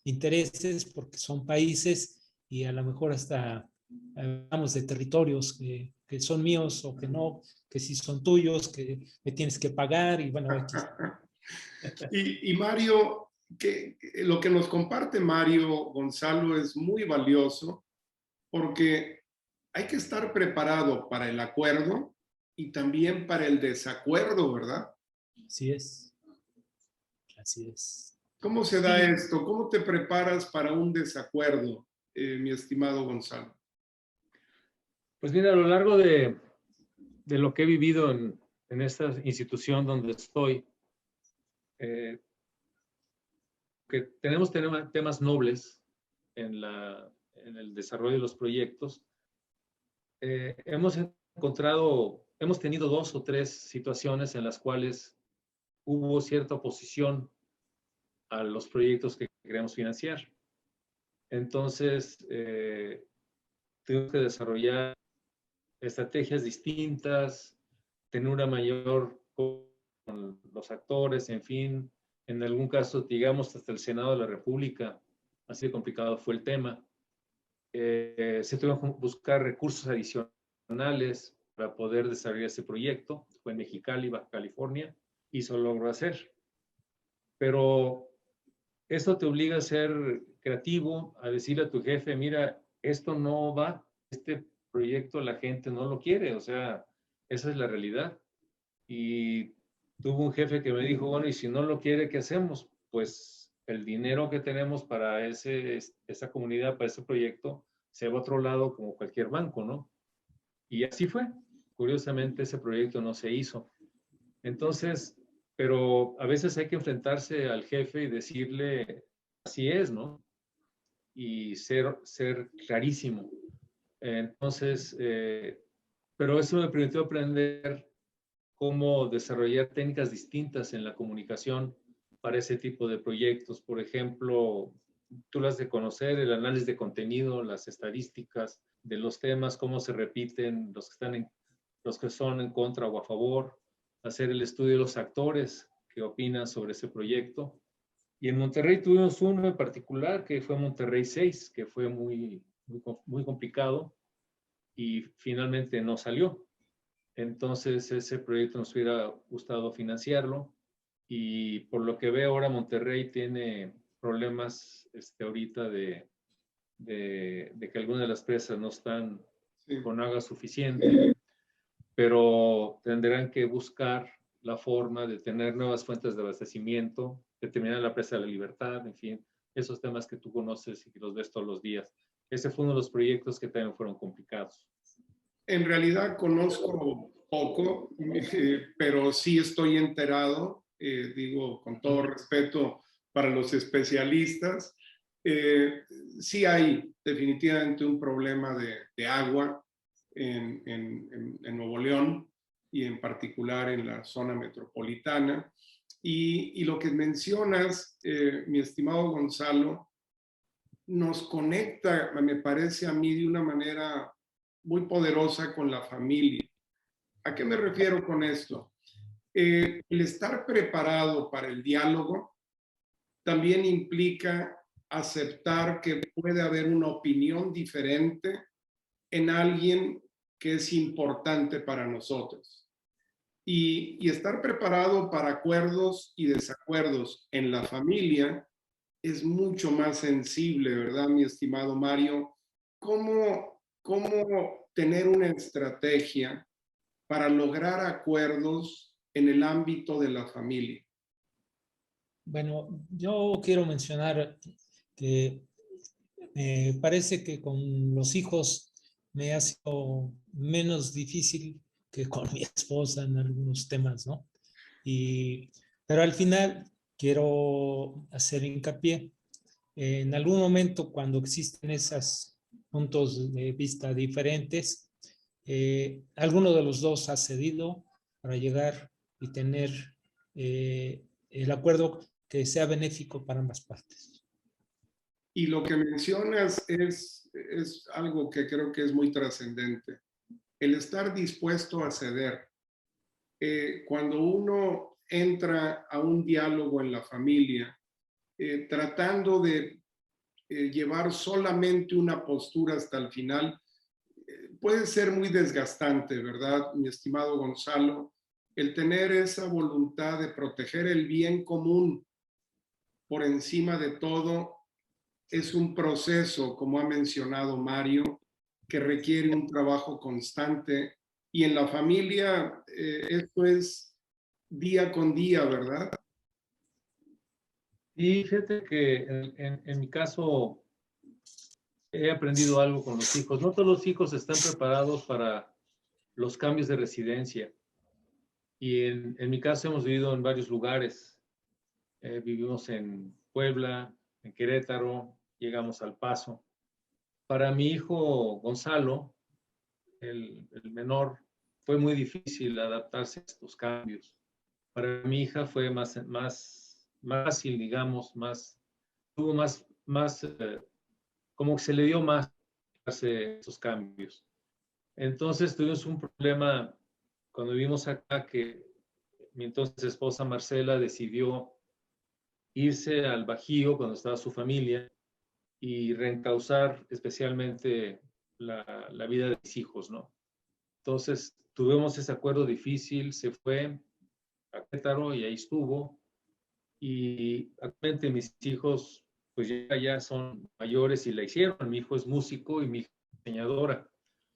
[SPEAKER 2] intereses porque son países y a lo mejor hasta hablamos de territorios que son míos o que no, que si son tuyos, que me tienes que pagar y bueno, aquí.
[SPEAKER 1] Y Mario, lo que nos comparte Mario Gonzalo es muy valioso porque hay que estar preparado para el acuerdo y también para el desacuerdo, ¿verdad?
[SPEAKER 2] Así es, así es.
[SPEAKER 1] ¿Cómo se da
[SPEAKER 2] Sí,
[SPEAKER 1] esto? ¿Cómo te preparas para un desacuerdo, mi estimado Gonzalo?
[SPEAKER 3] Pues mira, a lo largo de lo que he vivido en esta institución donde estoy, que tenemos temas nobles en el desarrollo de los proyectos, hemos tenido 2 o 3 situaciones en las cuales hubo cierta oposición a los proyectos que queremos financiar. Entonces, tuvimos que desarrollar estrategias distintas, tener una mayor con los actores, en fin, en algún caso, digamos, hasta el Senado de la República, así de complicado fue el tema. Se tuvieron que buscar recursos adicionales para poder desarrollar ese proyecto. Fue en Mexicali, Baja California, y se logró hacer. Pero eso te obliga a ser creativo, a decirle a tu jefe, mira, esto no va, este proyecto la gente no lo quiere, o sea, esa es la realidad. Y tuve un jefe que me dijo, bueno, y si no lo quiere, ¿qué hacemos? Pues el dinero que tenemos para esa comunidad, para ese proyecto, se va a otro lado como cualquier banco, ¿no? Y así fue. Curiosamente, ese proyecto no se hizo. Entonces, pero a veces hay que enfrentarse al jefe y decirle, así es, ¿no? Y ser clarísimo. Entonces, pero eso me permitió aprender cómo desarrollar técnicas distintas en la comunicación para ese tipo de proyectos. Por ejemplo, tú las de conocer, el análisis de contenido, las estadísticas de los temas, cómo se repiten, los que son en contra o a favor, hacer el estudio de los actores que opinan sobre ese proyecto. Y en Monterrey tuvimos uno en particular que fue Monterrey 6, que fue muy, muy complicado y finalmente no salió. Entonces ese proyecto nos hubiera gustado financiarlo y por lo que veo ahora Monterrey tiene problemas ahorita de que algunas de las presas no están con agua suficiente, pero tendrán que buscar la forma de tener nuevas fuentes de abastecimiento, de terminar la presa de la Libertad, en fin, esos temas que tú conoces y que los ves todos los días. Ese fue uno de los proyectos que también fueron complicados.
[SPEAKER 1] En realidad conozco poco, pero sí estoy enterado, digo con todo respeto para los especialistas. Sí hay definitivamente un problema de agua en Nuevo León y en particular en la zona metropolitana. Y lo que mencionas, mi estimado Gonzalo, nos conecta, me parece a mí, de una manera muy poderosa con la familia. ¿A qué me refiero con esto? El estar preparado para el diálogo también implica aceptar que puede haber una opinión diferente en alguien que es importante para nosotros. Y estar preparado para acuerdos y desacuerdos en la familia es mucho más sensible, ¿verdad, mi estimado Mario? ¿Cómo tener una estrategia para lograr acuerdos en el ámbito de la familia?
[SPEAKER 2] Bueno, yo quiero mencionar que me parece que con los hijos me ha sido menos difícil que con mi esposa en algunos temas, ¿no? Pero al final quiero hacer hincapié. En algún momento, cuando existen esos puntos de vista diferentes, alguno de los dos ha cedido para llegar y tener el acuerdo que sea benéfico para ambas partes.
[SPEAKER 1] Y lo que mencionas es algo que creo que es muy trascendente. El estar dispuesto a ceder. Cuando uno entra a un diálogo en la familia, tratando de llevar solamente una postura hasta el final, puede ser muy desgastante, ¿verdad, mi estimado Gonzalo? El tener esa voluntad de proteger el bien común por encima de todo es un proceso, como ha mencionado Mario, que requiere un trabajo constante. Y en la familia, esto es día con día, ¿verdad?
[SPEAKER 3] Y fíjate que en mi caso he aprendido algo con los hijos. No todos los hijos están preparados para los cambios de residencia. Y en mi caso hemos vivido en varios lugares. Vivimos en Puebla, en Querétaro, llegamos al Paso. Para mi hijo Gonzalo, el menor, fue muy difícil adaptarse a estos cambios. Para mi hija fue más fácil, digamos, tuvo como que se le dio más hacer esos cambios. Entonces tuvimos un problema cuando vivimos acá que mi entonces esposa Marcela decidió irse al Bajío cuando estaba su familia y reencauzar especialmente la vida de mis hijos, ¿no? Entonces tuvimos ese acuerdo difícil, se fue a Querétaro y ahí estuvo. Y actualmente mis hijos pues ya son mayores y la hicieron. Mi hijo es músico y mi hija es diseñadora.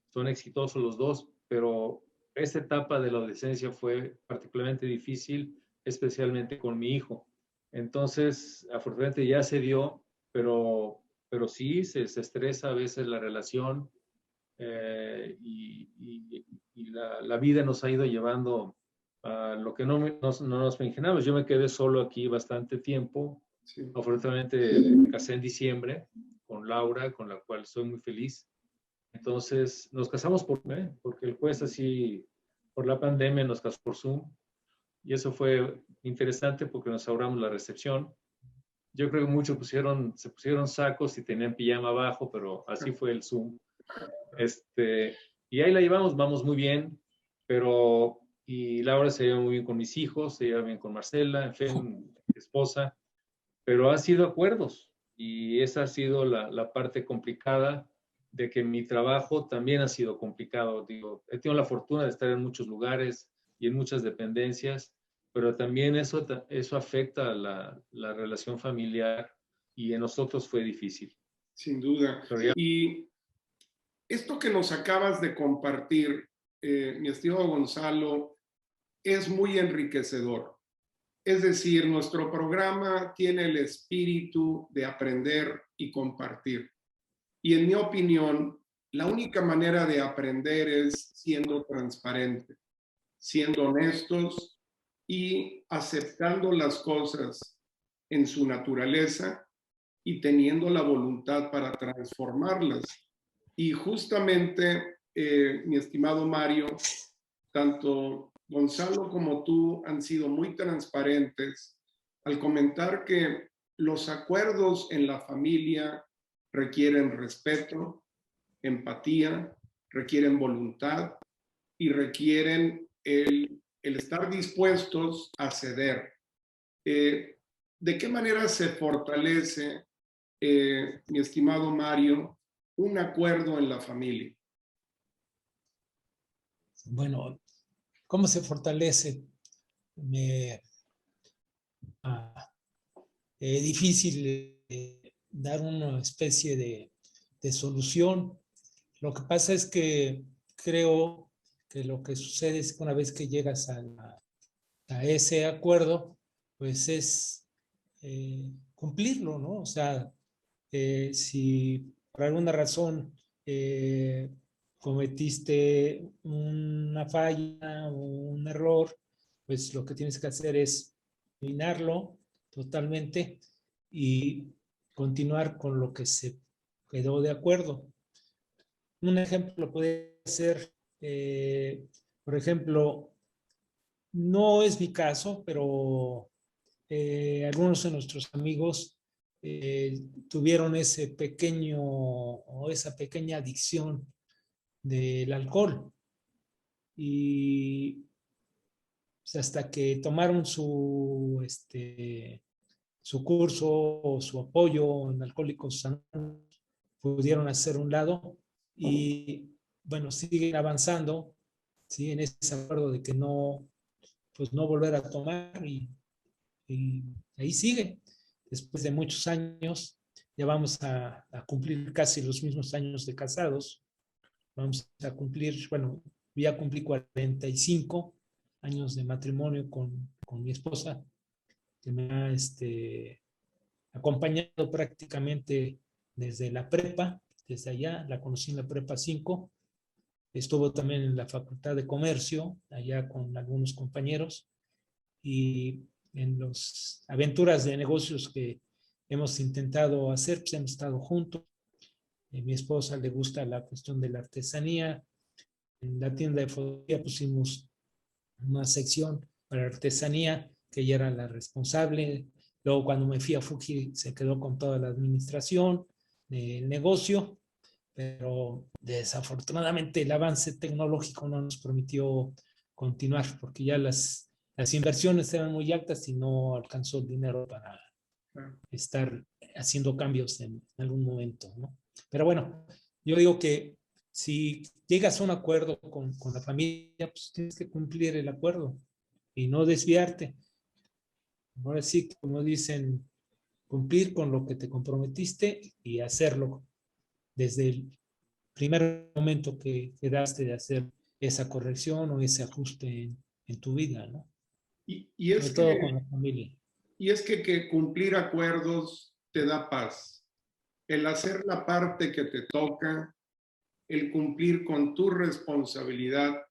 [SPEAKER 3] Son exitosos los dos, pero esta etapa de la adolescencia fue particularmente difícil, especialmente con mi hijo. Entonces, afortunadamente ya se dio, pero sí se estresa a veces la relación y la vida nos ha ido llevando a lo que no nos imaginamos. Yo me quedé solo aquí bastante tiempo.
[SPEAKER 1] Sí.
[SPEAKER 3] Afortunadamente me casé en diciembre con Laura, con la cual soy muy feliz. Entonces nos casamos porque el juez así, por la pandemia, nos casó por Zoom. Y eso fue interesante porque nos ahorramos la recepción. Yo creo que muchos se pusieron sacos y tenían pijama abajo, pero así fue el Zoom. Y ahí la llevamos, vamos muy bien, y Laura se lleva muy bien con mis hijos, se lleva bien con Marcela, en fin, mi esposa, pero ha sido acuerdos y esa ha sido la parte complicada de que mi trabajo también ha sido complicado. Digo, he tenido la fortuna de estar en muchos lugares y en muchas dependencias, pero también eso afecta a la relación familiar y en nosotros fue difícil.
[SPEAKER 1] Sin duda.
[SPEAKER 3] Pero ya,
[SPEAKER 1] Y esto que nos acabas de compartir, mi estimado Gonzalo, es muy enriquecedor. Es decir, nuestro programa tiene el espíritu de aprender y compartir. Y en mi opinión, la única manera de aprender es siendo transparente, siendo honestos y aceptando las cosas en su naturaleza y teniendo la voluntad para transformarlas. Y justamente, mi estimado Mario, tanto Gonzalo como tú han sido muy transparentes al comentar que los acuerdos en la familia requieren respeto, empatía, requieren voluntad y requieren el estar dispuestos a ceder. ¿De qué manera se fortalece, mi estimado Mario, un acuerdo en la familia?
[SPEAKER 2] Bueno, ¿cómo se fortalece? Me, difícil dar una especie de solución. Lo que pasa es que creo que lo que sucede es que una vez que llegas a ese acuerdo, pues es cumplirlo, ¿no? O sea, si por alguna razón cometiste una falla o un error, pues lo que tienes que hacer es eliminarlo totalmente y continuar con lo que se quedó de acuerdo. Un ejemplo puede ser, por ejemplo, no es mi caso, pero algunos de nuestros amigos tuvieron ese pequeño o esa pequeña adicción del alcohol y pues, hasta que tomaron su curso o su apoyo en Alcohólicos Anónimos, pudieron hacer un lado y bueno, siguen avanzando, siguen en ese acuerdo de que no, pues no volver a tomar y ahí sigue. Después de muchos años, ya vamos a cumplir casi los mismos años de casados. Vamos a cumplir, bueno, ya cumplí 45 años de matrimonio con mi esposa, que me ha acompañado prácticamente desde la prepa, desde allá, la conocí en la prepa 5, estuvo también en la Facultad de Comercio, allá con algunos compañeros, y en las aventuras de negocios que hemos intentado hacer, pues hemos estado juntos. A mi esposa le gusta la cuestión de la artesanía. En la tienda de fotografía pusimos una sección para artesanía, que ella era la responsable. Luego cuando me fui a Fuji se quedó con toda la administración del negocio, pero desafortunadamente el avance tecnológico no nos permitió continuar porque ya las inversiones eran muy altas y no alcanzó el dinero para estar haciendo cambios en algún momento, ¿no? Pero bueno, yo digo que si llegas a un acuerdo con la familia, pues tienes que cumplir el acuerdo y no desviarte. Ahora sí, como dicen, cumplir con lo que te comprometiste y hacerlo desde el primer momento que quedaste de hacer esa corrección o ese ajuste en tu vida, ¿no?
[SPEAKER 1] Y
[SPEAKER 2] Sobre todo con la familia.
[SPEAKER 1] Y es que cumplir acuerdos te da paz. El hacer la parte que te toca, el cumplir con tu responsabilidad,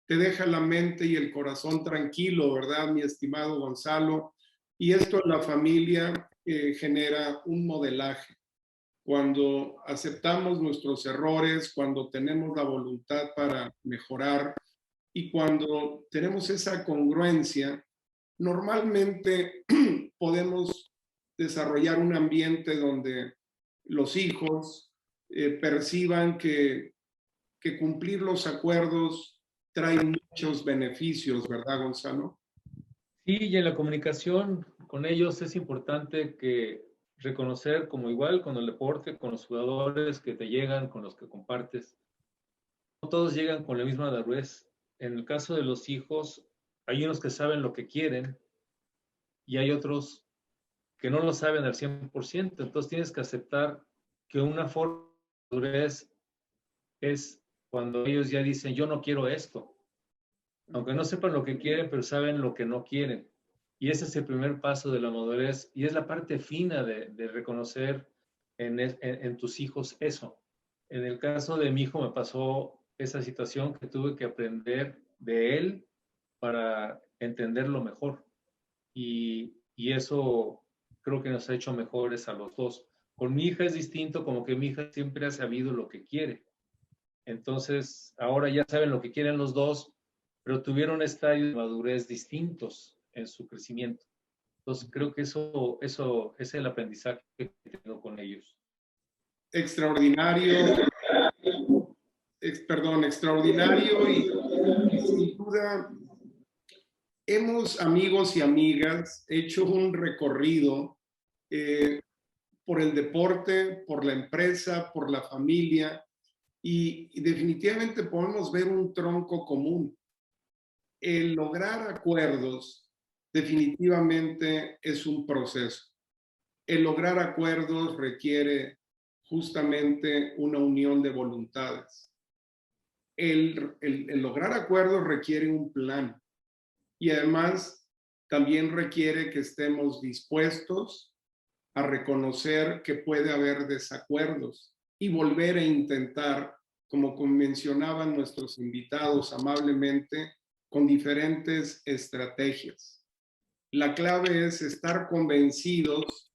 [SPEAKER 1] te deja la mente y el corazón tranquilo, ¿verdad, mi estimado Gonzalo? Y esto en la familia genera un modelaje. Cuando aceptamos nuestros errores, cuando tenemos la voluntad para mejorar y cuando tenemos esa congruencia, normalmente podemos desarrollar un ambiente donde los hijos perciban que cumplir los acuerdos trae muchos beneficios, ¿verdad, Gonzalo?
[SPEAKER 3] sí, y en la comunicación con ellos es importante que reconocer como igual con el deporte, con los jugadores que te llegan, con los que compartes. No todos llegan con la misma madurez. En el caso de los hijos, hay unos que saben lo que quieren y hay otros que no lo saben al 100%. Entonces tienes que aceptar que una forma de madurez es cuando ellos ya dicen, yo no quiero esto. Aunque no sepan lo que quieren, pero saben lo que no quieren. Y ese es el primer paso de la madurez y es la parte fina de reconocer en tus hijos eso. En el caso de mi hijo me pasó esa situación que tuve que aprender de él para entenderlo mejor. Y eso creo que nos ha hecho mejores a los dos. Con mi hija es distinto, como que mi hija siempre ha sabido lo que quiere. Entonces, ahora ya saben lo que quieren los dos, pero tuvieron estadios de madurez distintos en su crecimiento. Entonces, creo que eso es el aprendizaje que tengo con ellos.
[SPEAKER 1] Extraordinario, perdón, extraordinario y sin duda hemos, amigos y amigas, hecho un recorrido por el deporte, por la empresa, por la familia y definitivamente podemos ver un tronco común. El lograr acuerdos definitivamente es un proceso. El lograr acuerdos requiere justamente una unión de voluntades. El lograr acuerdos requiere un plan y además también requiere que estemos dispuestos a reconocer que puede haber desacuerdos y volver a intentar, como mencionaban nuestros invitados amablemente, con diferentes estrategias. La clave es estar convencidos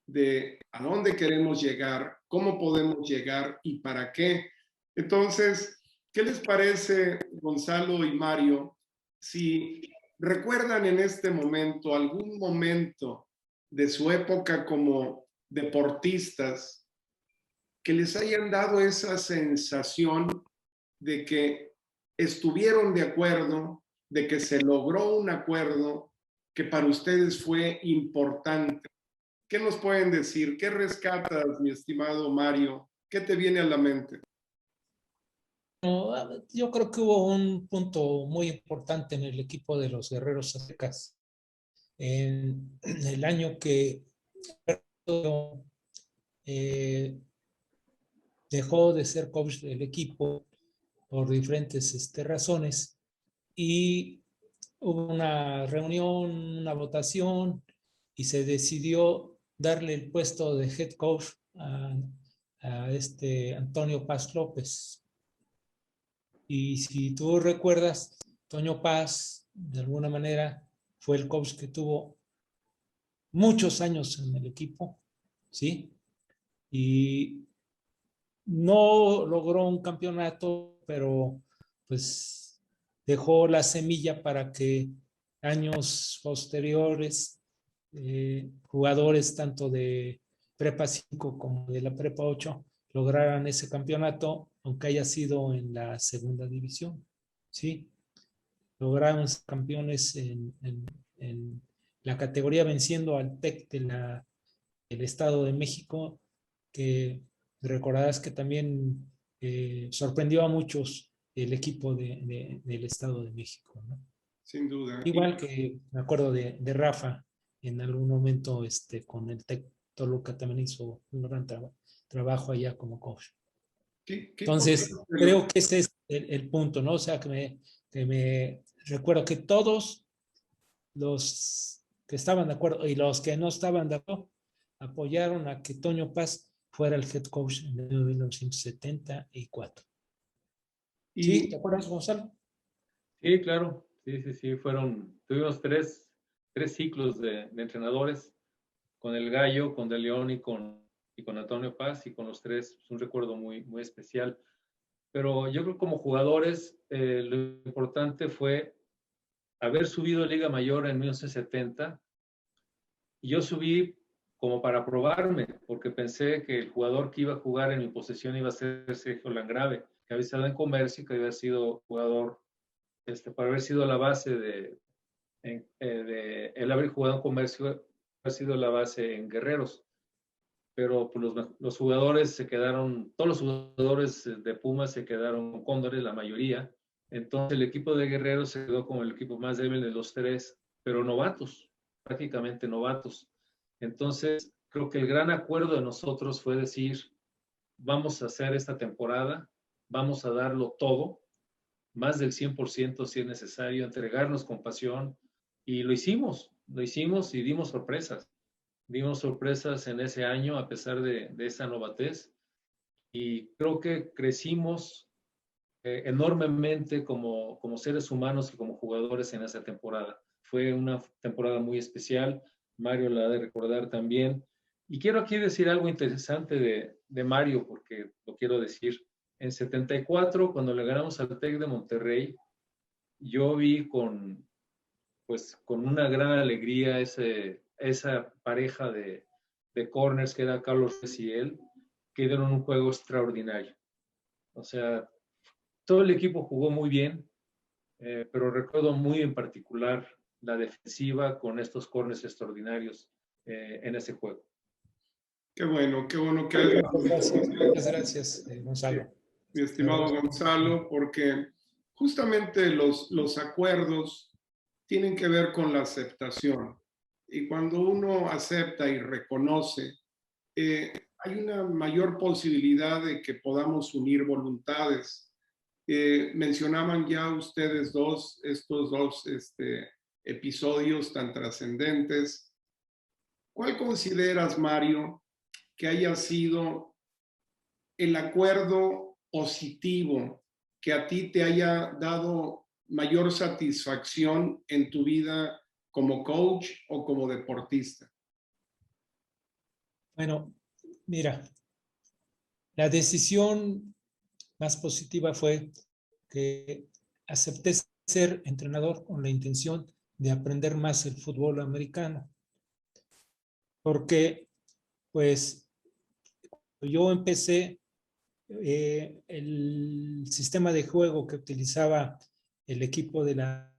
[SPEAKER 1] de a dónde queremos llegar, cómo podemos llegar y para qué. Entonces, ¿qué les parece, Gonzalo y Mario, si recuerdan en este momento algún momento de su época como deportistas que les hayan dado esa sensación de que estuvieron de acuerdo, de que se logró un acuerdo que para ustedes fue importante? ¿Qué nos pueden decir? ¿Qué rescatas, mi estimado Mario? ¿Qué te viene a la mente?
[SPEAKER 2] Yo creo que hubo un punto muy importante en el equipo de los Guerreros Aztecas. En el año que dejó de ser coach del equipo por diferentes razones y hubo una reunión, una votación y se decidió darle el puesto de head coach a Antonio Paz López. Y si tú recuerdas, Toño Paz, de alguna manera, fue el coach que tuvo muchos años en el equipo, ¿sí? Y no logró un campeonato, pero pues dejó la semilla para que años posteriores, jugadores tanto de Prepa 5 como de la Prepa 8 lograran ese campeonato, aunque haya sido en la segunda división, ¿sí? Lograron ser campeones en la categoría venciendo al TEC del Estado de México, que recordarás que también sorprendió a muchos el equipo del Estado de México, ¿no?
[SPEAKER 1] Sin duda.
[SPEAKER 2] Igual que me acuerdo de Rafa, en algún momento con el TEC Toluca también hizo un gran trabajo allá como coach. Entonces, creo que ese es el punto, ¿no? O sea, que me recuerdo que todos los que estaban de acuerdo y los que no estaban de acuerdo apoyaron a que Toño Paz fuera el head coach en el año 1974. ¿Sí? ¿Te acuerdas, Gonzalo?
[SPEAKER 3] Sí, claro. Sí. Tuvimos tres ciclos de entrenadores, con el Gallo, con De León y con Antonio Paz, y con los tres es un recuerdo muy, muy especial. Pero yo creo que como jugadores, lo importante fue haber subido a Liga Mayor en 1970. Y yo subí como para probarme, porque pensé que el jugador que iba a jugar en mi posesión iba a ser Sergio Landgrave, que había estado en Comercio, que había sido jugador, para haber sido la base el haber jugado en Comercio, ha sido la base en Guerreros. pero pues, los jugadores se quedaron, todos los jugadores de Pumas se quedaron con Cóndores, la mayoría. Entonces el equipo de Guerrero se quedó como el equipo más débil de los tres, pero novatos, prácticamente novatos. Entonces creo que el gran acuerdo de nosotros fue decir, vamos a hacer esta temporada, vamos a darlo todo, más del 100% si es necesario, entregarnos con pasión, y lo hicimos y dimos sorpresas. Dimos sorpresas en ese año a pesar de esa novatez, y creo que crecimos enormemente como seres humanos y como jugadores en esa temporada. Fue una temporada muy especial, Mario la ha de recordar también. Y quiero aquí decir algo interesante de Mario, porque lo quiero decir. En 74, cuando le ganamos al TEC de Monterrey, yo vi pues, con una gran alegría esa pareja de corners que era Carlos Ruiz y él, que dieron un juego extraordinario. O sea, todo el equipo jugó muy bien, pero recuerdo muy en particular la defensiva con estos corners extraordinarios en ese juego.
[SPEAKER 1] Qué bueno que...
[SPEAKER 2] Muchas gracias, Gonzalo.
[SPEAKER 1] Mi estimado Gonzalo, porque justamente los acuerdos tienen que ver con la aceptación. Y cuando uno acepta y reconoce, hay una mayor posibilidad de que podamos unir voluntades. Mencionaban ya ustedes estos dos episodios tan trascendentes. ¿Cuál consideras, Mario, que haya sido el acuerdo positivo que a ti te haya dado mayor satisfacción en tu vida como coach o como deportista?
[SPEAKER 2] Bueno, mira, la decisión más positiva fue que acepté ser entrenador con la intención de aprender más el fútbol americano. Porque, pues, yo empecé el sistema de juego que utilizaba el equipo de la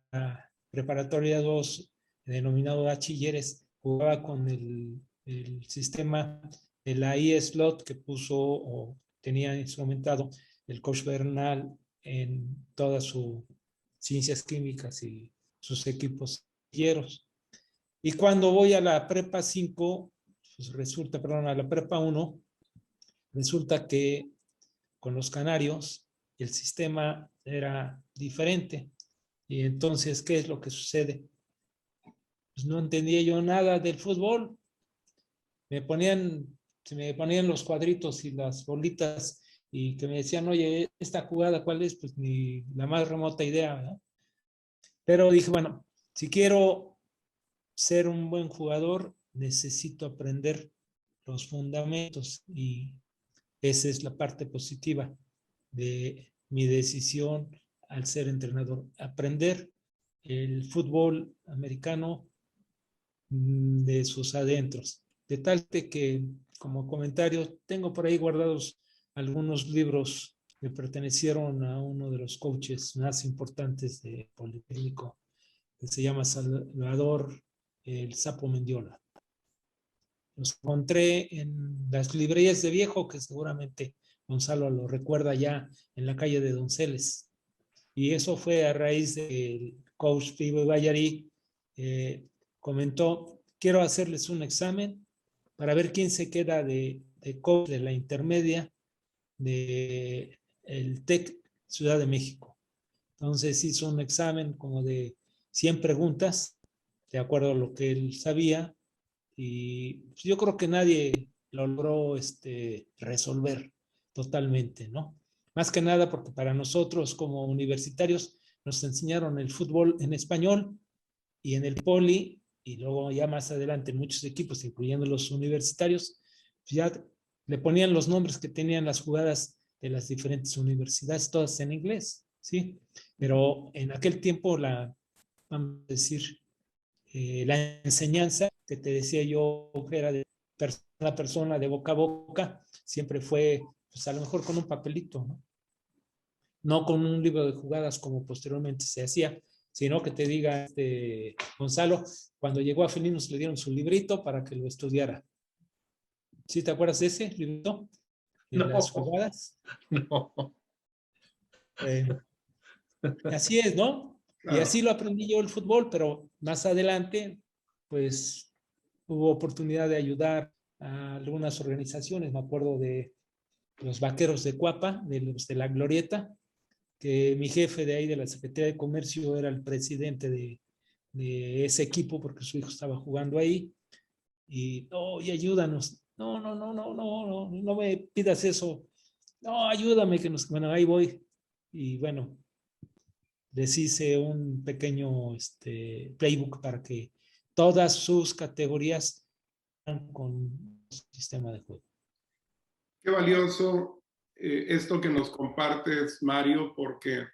[SPEAKER 2] preparatoria 2, denominado Bachilleres, jugaba con el sistema de la e-slot que puso o tenía instrumentado el coach Bernal en todas sus ciencias químicas y sus equipos guerreros. Y cuando voy a la prepa 5, pues resulta, perdón, a la prepa 1, resulta que con los canarios el sistema era diferente. Y entonces, ¿qué es lo que sucede? Pues no entendía yo nada del fútbol. Se me ponían los cuadritos y las bolitas y que me decían, oye, esta jugada, ¿cuál es? Pues ni la más remota idea, ¿verdad? Pero dije, bueno, si quiero ser un buen jugador, necesito aprender los fundamentos, y esa es la parte positiva de mi decisión al ser entrenador, aprender el fútbol americano de sus adentros. De tal que, como comentario, tengo por ahí guardados algunos libros que pertenecieron a uno de los coaches más importantes de Politécnico, que se llama Salvador el Sapo Mendiola. Los encontré en las librerías de viejo, que seguramente Gonzalo lo recuerda, ya en la calle de Donceles. Y eso fue a raíz del coach Pivo Ballarí comentó, quiero hacerles un examen para ver quién se queda de coach de la intermedia de el TEC Ciudad de México. Entonces hizo un examen como de 100 preguntas, de acuerdo a lo que él sabía, y yo creo que nadie logró resolver totalmente, ¿no? Más que nada porque para nosotros como universitarios nos enseñaron el fútbol en español y en el poli, y luego ya más adelante en muchos equipos, incluyendo los universitarios, ya le ponían los nombres que tenían las jugadas de las diferentes universidades, todas en inglés, ¿sí? Pero en aquel tiempo vamos a decir, la enseñanza que te decía yo, que era de persona a persona, de boca a boca, siempre fue, pues a lo mejor con un papelito, ¿no? No con un libro de jugadas como posteriormente se hacía, sino que te diga, Gonzalo, cuando llegó a Felinos le dieron su librito para que lo estudiara. ¿Sí te acuerdas de ese librito? De
[SPEAKER 3] No,
[SPEAKER 2] las jugadas.
[SPEAKER 3] no.
[SPEAKER 2] Así es, ¿no? Y
[SPEAKER 1] Claro.
[SPEAKER 2] así lo aprendí yo el fútbol, pero más adelante, pues hubo oportunidad de ayudar a algunas organizaciones. Me acuerdo de los Vaqueros de Cuapa, de los de la Glorieta, que mi jefe de ahí de la Secretaría de Comercio era el presidente de ese equipo porque su hijo estaba jugando ahí. Y, no, y ayúdanos. No, no, no, no, no, no, no me pidas eso. No, ayúdame, que nos, bueno, ahí voy. Y bueno, les hice un pequeño playbook para que todas sus categorías con sistema de juego.
[SPEAKER 1] Qué valioso esto que nos compartes, Mario, porque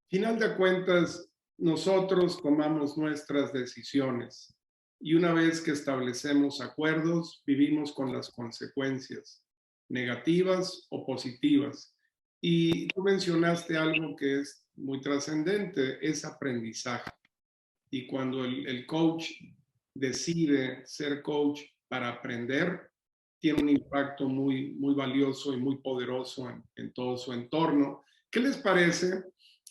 [SPEAKER 1] final de cuentas nosotros tomamos nuestras decisiones y una vez que establecemos acuerdos, vivimos con las consecuencias negativas o positivas. Y tú mencionaste algo que es muy trascendente, es aprendizaje. Y cuando el coach decide ser coach para aprender, tiene un impacto muy, muy valioso y muy poderoso en todo su entorno. ¿Qué les parece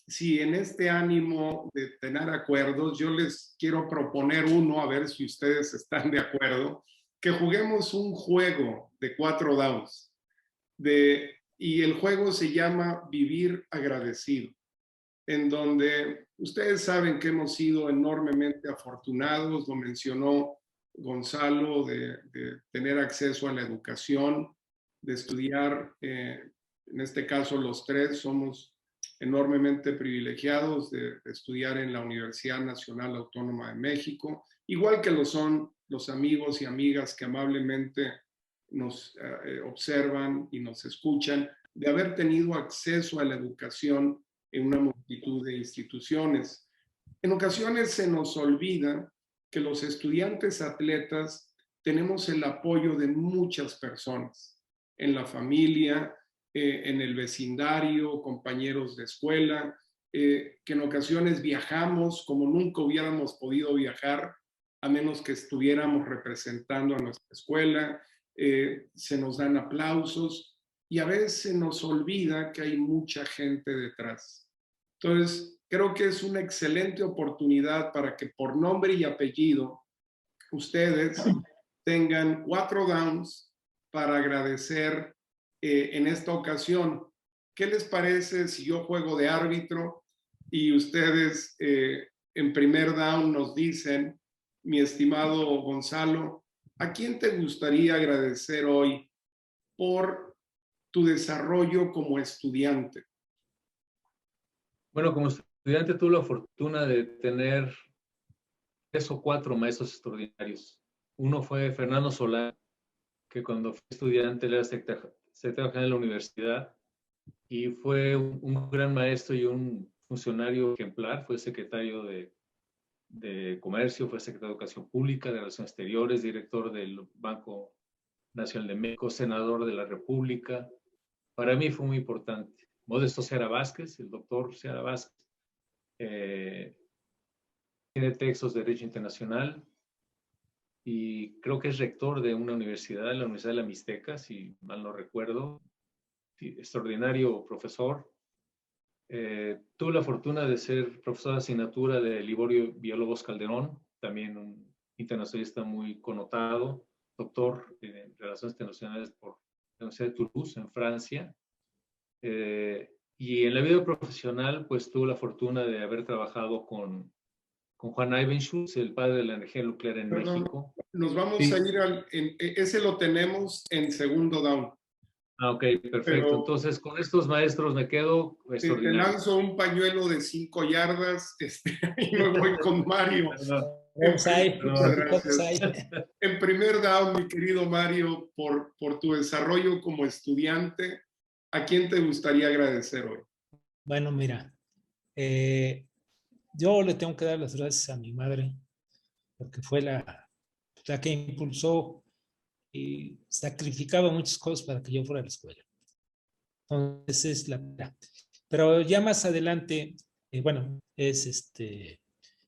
[SPEAKER 1] si en este ánimo de tener acuerdos, yo les quiero proponer uno, a ver si ustedes están de acuerdo, que juguemos un juego de 4 downs, y el juego se llama Vivir Agradecido, en donde ustedes saben que hemos sido enormemente afortunados, lo mencionó Gonzalo, de tener acceso a la educación, de estudiar, en este caso los tres somos enormemente privilegiados de estudiar en la Universidad Nacional Autónoma de México, igual que lo son los amigos y amigas que amablemente nos observan y nos escuchan, de haber tenido acceso a la educación en una multitud de instituciones. En ocasiones se nos olvida que los estudiantes atletas tenemos el apoyo de muchas personas, en la familia, en el vecindario, compañeros de escuela, que en ocasiones viajamos como nunca hubiéramos podido viajar a menos que estuviéramos representando a nuestra escuela, se nos dan aplausos y a veces se nos olvida que hay mucha gente detrás. Entonces, creo que es una excelente oportunidad para que por nombre y apellido ustedes tengan 4 downs para agradecer en esta ocasión. ¿Qué les parece si yo juego de árbitro y ustedes en primer down nos dicen, mi estimado Gonzalo, ¿a quién te gustaría agradecer hoy por tu desarrollo como estudiante?
[SPEAKER 3] Bueno, como estudiante tuve la fortuna de tener 3 o 4 maestros extraordinarios. Uno fue Fernando Solá, que cuando fui estudiante él era secretario general de la universidad y fue un gran maestro y un funcionario ejemplar. Fue secretario de Comercio, fue secretario de Educación Pública, de Relaciones Exteriores, director del Banco Nacional de México, senador de la República. Para mí fue muy importante. Modesto Seara Vázquez, el doctor Seara Vázquez, tiene textos de Derecho Internacional y creo que es rector de una universidad, la Universidad de la Mixteca, si mal no recuerdo. Sí, extraordinario profesor. Tuve la fortuna de ser profesor de asignatura de Liborio Villalobos Calderón, también un internacionalista muy connotado, doctor en Relaciones Internacionales por la Universidad de Toulouse, en Francia. Y en la vida profesional, pues tuve la fortuna de haber trabajado con Juan Ivenschutz, el padre de la energía nuclear en
[SPEAKER 1] Perdón,
[SPEAKER 3] México.
[SPEAKER 1] nos vamos
[SPEAKER 3] Sí.
[SPEAKER 1] a ir ese lo tenemos en segundo down.
[SPEAKER 3] Ah, ok, perfecto.
[SPEAKER 1] Pero
[SPEAKER 3] Entonces, con estos maestros me quedo
[SPEAKER 1] te
[SPEAKER 3] extraordinario.
[SPEAKER 1] lanzo un pañuelo de 5 yardas y me voy con Mario.
[SPEAKER 3] Perdón,
[SPEAKER 1] Muchas
[SPEAKER 3] perdón.
[SPEAKER 1] gracias. En primer down, mi querido Mario, por tu desarrollo como estudiante, ¿a quién te gustaría agradecer hoy?
[SPEAKER 2] Bueno, mira, yo le tengo que dar las gracias a mi madre, porque fue la que impulsó y sacrificaba muchas cosas para que yo fuera a la escuela. Entonces es la verdad. Pero ya más adelante, bueno, es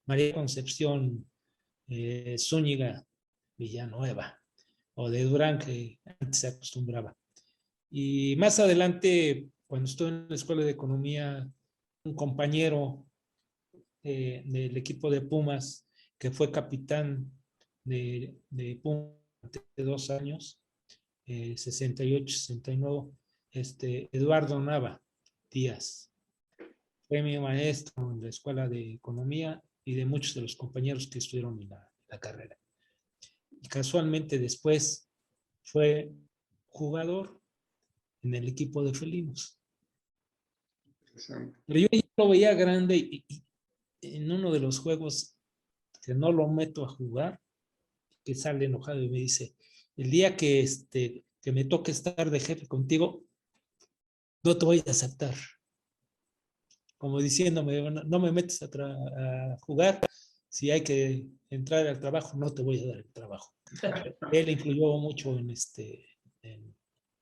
[SPEAKER 2] María Concepción Zúñiga Villanueva. o de Durán, que antes se acostumbraba. Y más adelante, cuando estuve en la Escuela de Economía, un compañero del equipo de Pumas, que fue capitán de Pumas durante 2 años, 68-69, Eduardo Nava Díaz. Fue mi maestro en la Escuela de Economía y de muchos de los compañeros que estuvieron en la carrera. Y casualmente después fue jugador en el equipo de felinos. Pero yo ya lo veía grande y en uno de los juegos que no lo meto a jugar, que sale enojado y me dice, el día que me toque estar de jefe contigo, no te voy a aceptar. Como diciéndome, no me metes a jugar, si hay que entrar al trabajo, no te voy a dar el trabajo. Él influyó mucho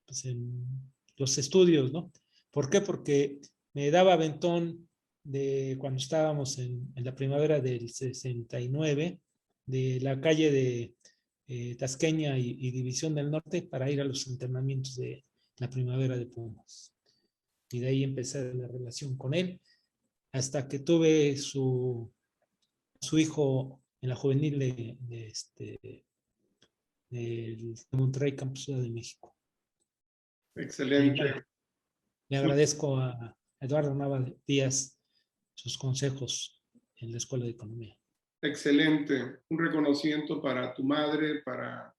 [SPEAKER 2] pues en los estudios, ¿no? ¿Por qué? Porque me daba aventón de cuando estábamos en la primavera del 69, de la calle de Tasqueña y División del Norte para ir a los entrenamientos de la primavera de Pumas. Y de ahí empecé la relación con él hasta que tuve su hijo en la juvenil de Monterrey, Campus Ciudad de México.
[SPEAKER 1] Excelente.
[SPEAKER 2] Le agradezco a Eduardo Nava Díaz sus consejos en la Escuela de Economía.
[SPEAKER 1] Excelente. Un reconocimiento para tu madre, para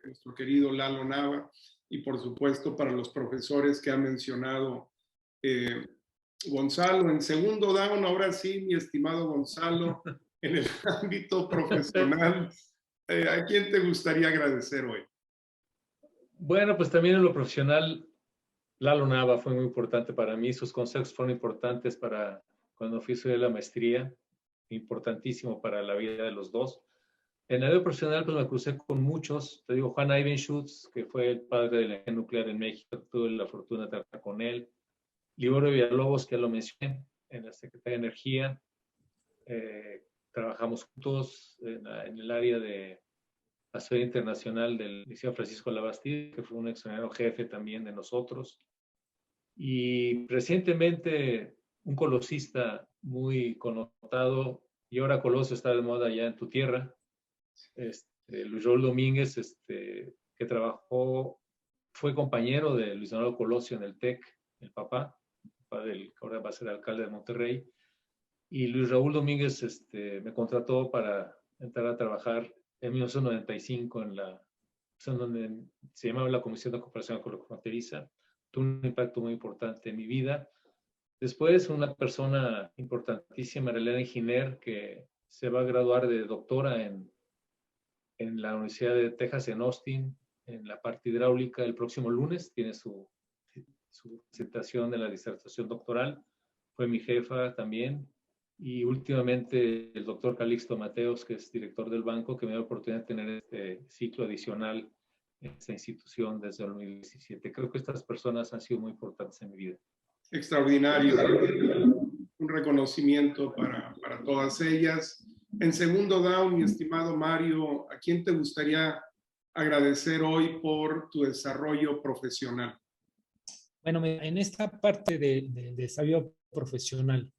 [SPEAKER 1] nuestro querido Lalo Nava y por supuesto para los profesores que ha mencionado Gonzalo. En segundo down, ahora sí, mi estimado Gonzalo, en el ámbito profesional, ¿a quién te gustaría agradecer hoy?
[SPEAKER 3] Bueno, pues también en lo profesional, Lalo Nava fue muy importante para mí. Sus consejos fueron importantes para cuando fui a estudiar la maestría, importantísimo para la vida de los dos. En el área profesional, pues me crucé con muchos. Te digo, Juan Ivenschutz, que fue el padre de la energía nuclear en México, tuve la fortuna de trabajar con él. Liborio Villalobos, que ya lo mencioné, en la Secretaría de Energía. Trabajamos juntos en el área de Asesoría Internacional del Liceo Francisco Labastide, que fue un extraordinario jefe también de nosotros. Y recientemente un colosista muy connotado, y ahora Colosio está de moda ya en tu tierra, Luis Raúl Domínguez, que trabajó, fue compañero de Luis Donaldo Colosio en el TEC, el papá del que ahora va a ser alcalde de Monterrey. Y Luis Raúl Domínguez me contrató para entrar a trabajar en 1995 en donde se llamaba la Comisión de Cooperación Fronteriza. Tuvo un impacto muy importante en mi vida. Después, una persona importantísima, Elena Giner, que se va a graduar de doctora en la Universidad de Texas en Austin, en la parte hidráulica, el próximo lunes. Tiene su presentación de la disertación doctoral. Fue mi jefa también. Y últimamente el doctor Calixto Mateos, que es director del banco, que me dio la oportunidad de tener este ciclo adicional en esta institución desde el 2017. Creo que estas personas han sido muy importantes en mi vida.
[SPEAKER 1] Extraordinario. Un reconocimiento para todas ellas. En segundo down, mi estimado Mario, ¿a quién te gustaría agradecer hoy por tu desarrollo profesional?
[SPEAKER 2] Bueno, en esta parte de desarrollo profesional,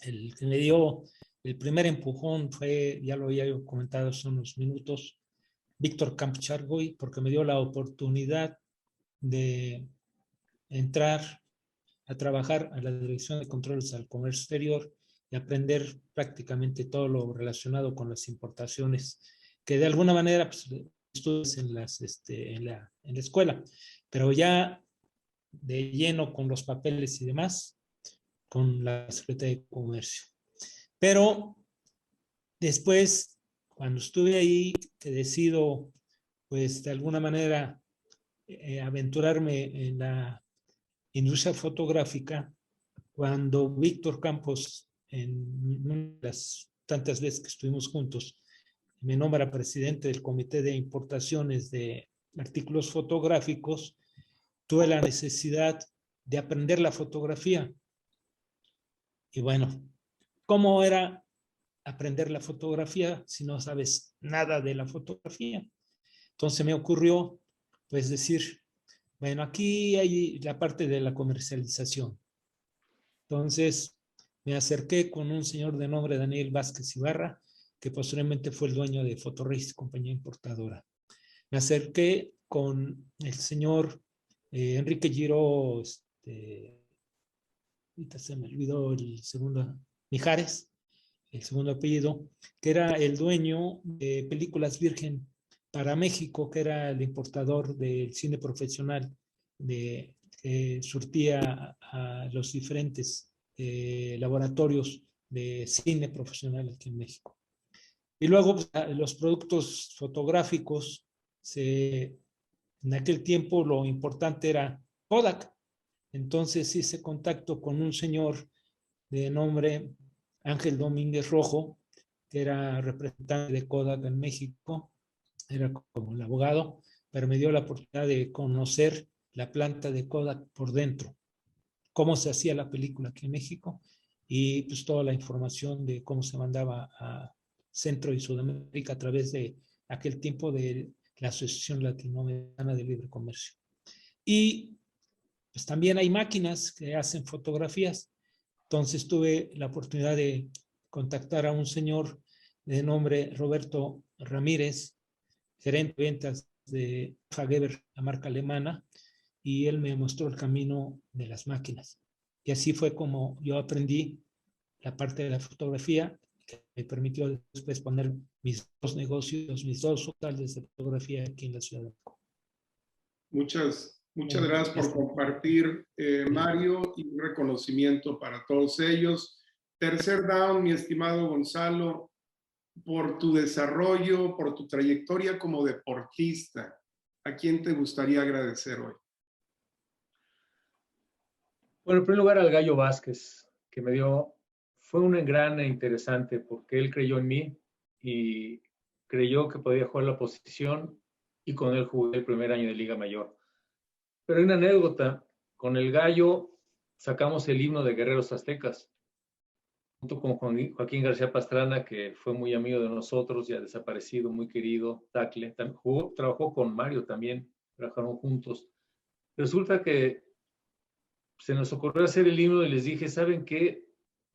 [SPEAKER 2] el que me dio el primer empujón fue, ya lo había comentado hace unos minutos, Víctor Campchargoy, porque me dio la oportunidad de entrar a trabajar a la Dirección de Controles al Comercio Exterior y aprender prácticamente todo lo relacionado con las importaciones, que de alguna manera pues, estudias en la escuela, pero ya de lleno con los papeles y demás, con la Secretaría de Comercio. Pero después, cuando estuve ahí, que decido, pues de alguna manera, aventurarme en la industria fotográfica, cuando Víctor Campos, en las tantas veces que estuvimos juntos, me nombra presidente del Comité de Importaciones de Artículos Fotográficos, tuve la necesidad de aprender la fotografía. Y bueno, ¿cómo era aprender la fotografía si no sabes nada de la fotografía? Entonces me ocurrió, pues, decir, bueno, aquí hay la parte de la comercialización. Entonces me acerqué con un señor de nombre Daniel Vázquez Ibarra, que posteriormente fue el dueño de Fotorreis, compañía importadora. Me acerqué con el señor Enrique Giró, ahorita se me olvidó el segundo, Mijares, el segundo apellido, que era el dueño de Películas Virgen para México, que era el importador del cine profesional, que surtía a los diferentes laboratorios de cine profesional aquí en México. Y luego pues, los productos fotográficos, en aquel tiempo lo importante era Kodak. Entonces hice contacto con un señor de nombre Ángel Domínguez Rojo, que era representante de Kodak en México, era como el abogado, pero me dio la oportunidad de conocer la planta de Kodak por dentro, cómo se hacía la película aquí en México y pues toda la información de cómo se mandaba a Centro y Sudamérica a través de aquel tiempo de la Asociación Latinoamericana de Libre Comercio. Y pues también hay máquinas que hacen fotografías. Entonces tuve la oportunidad de contactar a un señor de nombre Roberto Ramírez, gerente de ventas de Fageber, la marca alemana, y él me mostró el camino de las máquinas. Y así fue como yo aprendí la parte de la fotografía, que me permitió después poner mis dos negocios, mis dos sucursales de fotografía aquí en la Ciudad de México.
[SPEAKER 1] Muchas gracias por compartir, Mario, y un reconocimiento para todos ellos. Tercer down, mi estimado Gonzalo, por tu desarrollo, por tu trayectoria como deportista, ¿a quién te gustaría agradecer hoy?
[SPEAKER 3] Bueno, en primer lugar al Gallo Vázquez, que fue un gran e interesante porque él creyó en mí y creyó que podía jugar la posición y con él jugué el primer año de Liga Mayor. Pero hay una anécdota, con el Gallo sacamos el himno de Guerreros Aztecas, junto con Joaquín García Pastrana, que fue muy amigo de nosotros, ya desaparecido, muy querido, tackle, trabajó con Mario también, trabajaron juntos. Resulta que se nos ocurrió hacer el himno y les dije, ¿saben qué?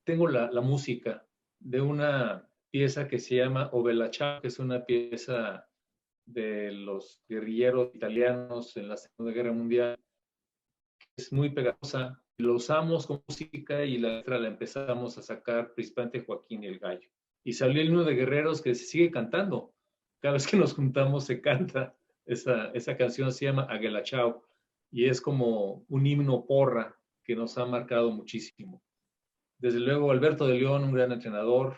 [SPEAKER 3] Tengo la música de una pieza que se llama Ovella Ciao, que es una pieza de los guerrilleros italianos en la Segunda Guerra Mundial. Es muy pegajosa. Lo usamos con música y la letra la empezamos a sacar principalmente Joaquín y el Gallo. Y salió el himno de Guerreros que se sigue cantando. Cada vez que nos juntamos se canta. Esa canción se llama Águila Chao y es como un himno porra que nos ha marcado muchísimo. Desde luego Alberto de León, un gran entrenador,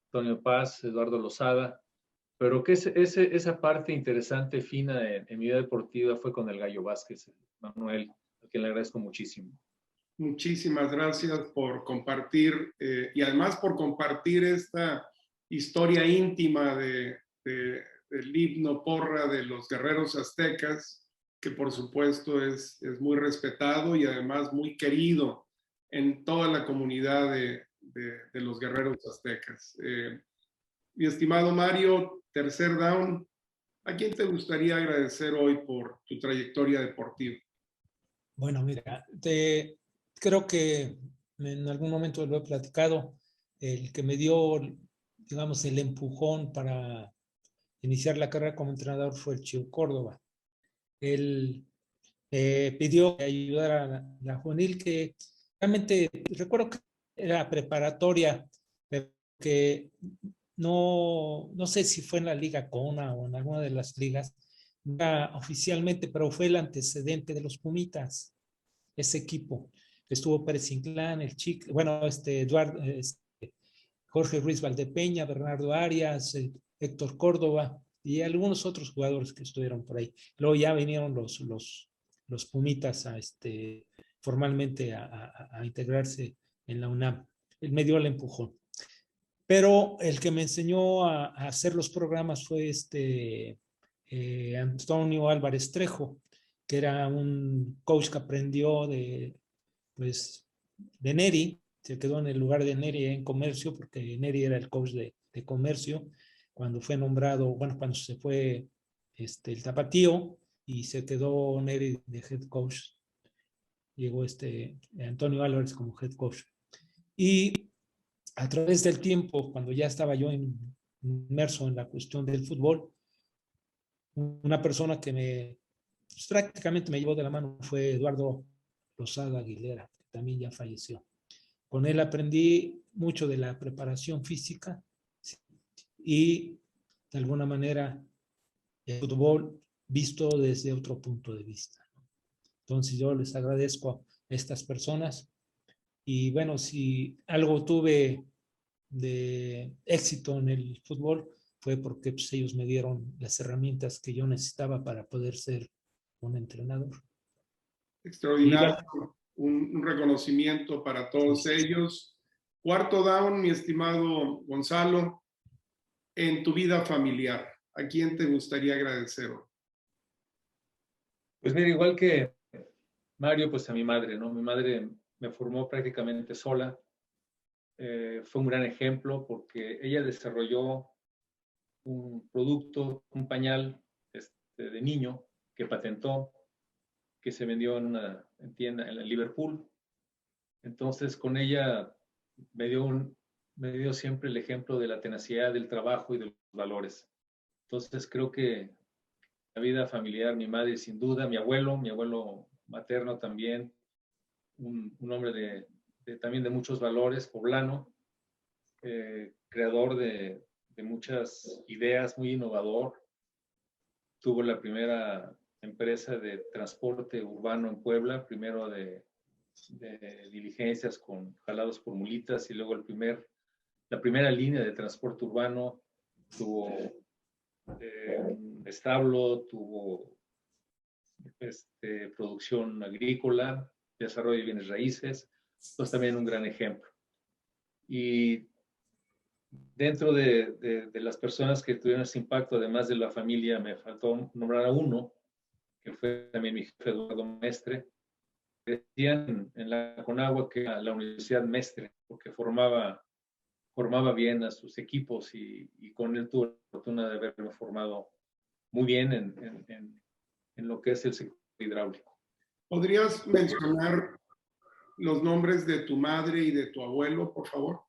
[SPEAKER 3] Antonio Paz, Eduardo Lozada, pero que esa parte interesante, fina en mi vida deportiva fue con el Gallo Vázquez, Manuel, a quien le agradezco muchísimo.
[SPEAKER 1] Muchísimas gracias por compartir y además por compartir esta historia íntima del himno porra de los guerreros aztecas, que por supuesto es muy respetado y además muy querido en toda la comunidad de los guerreros aztecas. Mi estimado Mario, tercer down, ¿a quién te gustaría agradecer hoy por tu trayectoria deportiva?
[SPEAKER 2] Bueno, mira, creo que en algún momento lo he platicado, el que me dio, digamos, el empujón para iniciar la carrera como entrenador fue el Chío Córdoba. Él pidió que ayudara a la juvenil, que realmente recuerdo que era preparatoria, pero que no sé si fue en la Liga Cona o en alguna de las ligas, oficialmente, pero fue el antecedente de los Pumitas, ese equipo. Estuvo Pérez Inclán, el Chic, bueno, Eduardo, Jorge Ruiz Valdepeña, Bernardo Arias, Héctor Córdoba y algunos otros jugadores que estuvieron por ahí. Luego ya vinieron los Pumitas formalmente a integrarse en la UNAM. Él me dio el empujón. Pero el que me enseñó a hacer los programas fue Antonio Álvarez Trejo, que era un coach que aprendió de Neri, se quedó en el lugar de Neri en comercio, porque Neri era el coach de comercio, cuando fue nombrado, bueno, cuando se fue el Tapatío y se quedó Neri de head coach. Llegó Antonio Álvarez como head coach. Y a través del tiempo, cuando ya estaba yo inmerso en la cuestión del fútbol, una persona que pues, prácticamente me llevó de la mano fue Eduardo Lozada Aguilera, que también ya falleció. Con él aprendí mucho de la preparación física y de alguna manera el fútbol visto desde otro punto de vista. Entonces yo les agradezco a estas personas y bueno, si algo tuve de éxito en el fútbol fue porque pues, ellos me dieron las herramientas que yo necesitaba para poder ser un entrenador.
[SPEAKER 1] Extraordinario, un reconocimiento para todos ellos. Cuarto down, mi estimado Gonzalo, en tu vida familiar, ¿a quién te gustaría agradecer?
[SPEAKER 3] Pues mira, igual que Mario, pues a mi madre, ¿no? Mi madre me formó prácticamente sola. Fue un gran ejemplo porque ella desarrolló un producto, un pañal de niño que patentó, que se vendió en una tienda en Liverpool. Entonces, con ella me dio siempre el ejemplo de la tenacidad, del trabajo y de los valores. Entonces, creo que la vida familiar, mi madre sin duda, mi abuelo materno también, un hombre también de muchos valores, poblano, creador de muchas ideas, muy innovador. Tuvo la primera empresa de transporte urbano en Puebla, primero de diligencias con jalados por mulitas y luego la primera línea de transporte urbano. Tuvo un establo, tuvo producción agrícola, desarrollo de bienes raíces. Entonces también un gran ejemplo. Y dentro de las personas que tuvieron ese impacto, además de la familia, me faltó nombrar a uno, que fue también mi jefe, Eduardo Mestre. Decían en la Conagua que era la Universidad Mestre, porque formaba bien a sus equipos y con él tuve la fortuna de haberme formado muy bien en lo que es el sector hidráulico.
[SPEAKER 1] ¿Podrías mencionar los nombres de tu madre y de tu abuelo, por favor?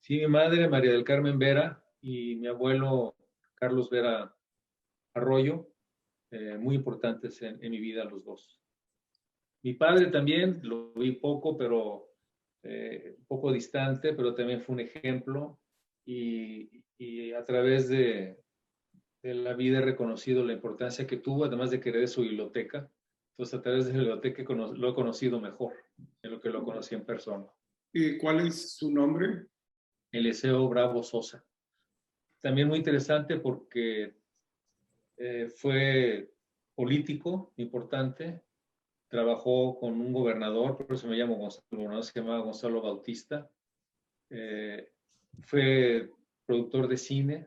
[SPEAKER 3] Sí, mi madre, María del Carmen Vera, y mi abuelo, Carlos Vera Arroyo, muy importantes en mi vida los dos. Mi padre también, lo vi poco, pero un poco distante, pero también fue un ejemplo y a través de la vida he reconocido la importancia que tuvo, además de que heredé su biblioteca. Entonces, a través de la biblioteca lo he conocido mejor de lo que lo conocí en persona.
[SPEAKER 1] ¿Y cuál es su nombre?
[SPEAKER 3] Eliseo Bravo Sosa. También muy interesante porque fue político importante, trabajó con un gobernador, por eso me llamo Gonzalo, el gobernador se llamaba Gonzalo Bautista, fue productor de cine,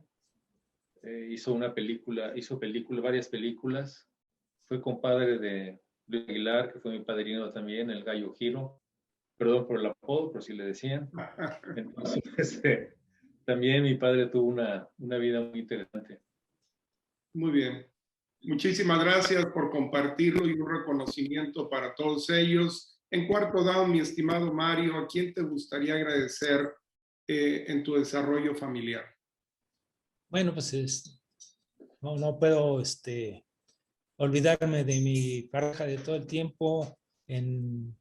[SPEAKER 3] hizo varias películas, fue compadre de Luis Aguilar, que fue mi padrino también, el Gallo Giro, perdón por el apodo, por si le decían. Entonces, también mi padre tuvo una vida muy interesante.
[SPEAKER 1] Muy bien. Muchísimas gracias por compartirlo y un reconocimiento para todos ellos. En cuarto down, mi estimado Mario, ¿a quién te gustaría agradecer en tu desarrollo familiar?
[SPEAKER 2] Bueno, pues no puedo olvidarme de mi pareja de todo el tiempo en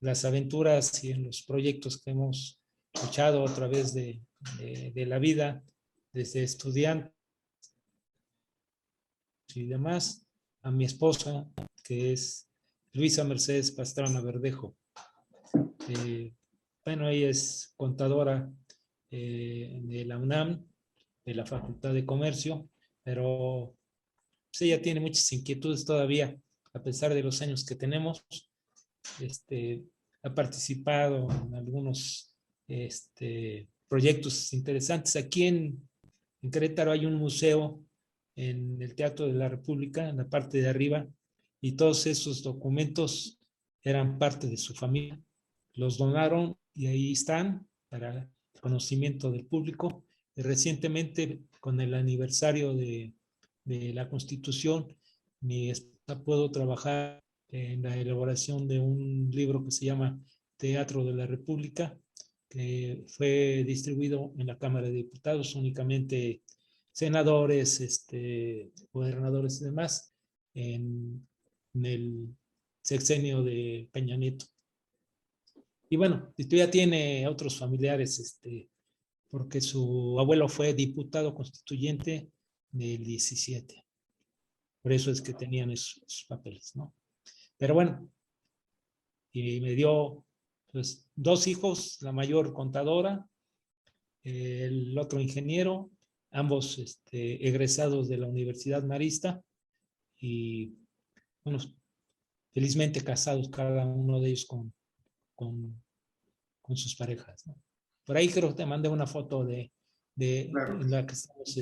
[SPEAKER 2] las aventuras y en los proyectos que hemos luchado a través de la vida, desde estudiante y demás, a mi esposa, que es Luisa Mercedes Pastrana Verdejo. Bueno, ella es contadora de la UNAM, de la Facultad de Comercio, pero pues, ella tiene muchas inquietudes todavía, a pesar de los años que tenemos. Ha participado en algunos proyectos interesantes. Aquí en Querétaro hay un museo en el Teatro de la República, en la parte de arriba, y todos esos documentos eran parte de su familia. Los donaron y ahí están para el conocimiento del público. Y recientemente, con el aniversario de de la Constitución. Mi esposa pudo trabajar en la elaboración de un libro que se llama Teatro de la República, que fue distribuido en la Cámara de Diputados, únicamente senadores, gobernadores y demás, en el sexenio de Peña Nieto. Y bueno, ya tiene otros familiares, porque su abuelo fue diputado constituyente del 17. Por eso es que tenían esos papeles, ¿no? Pero bueno, y me dio pues 2 hijos, la mayor contadora, el otro ingeniero, ambos egresados de la Universidad Marista y bueno, felizmente casados cada uno de ellos con, con sus parejas, ¿no? Por ahí creo que te mandé una foto
[SPEAKER 1] Claro.
[SPEAKER 2] en la que estamos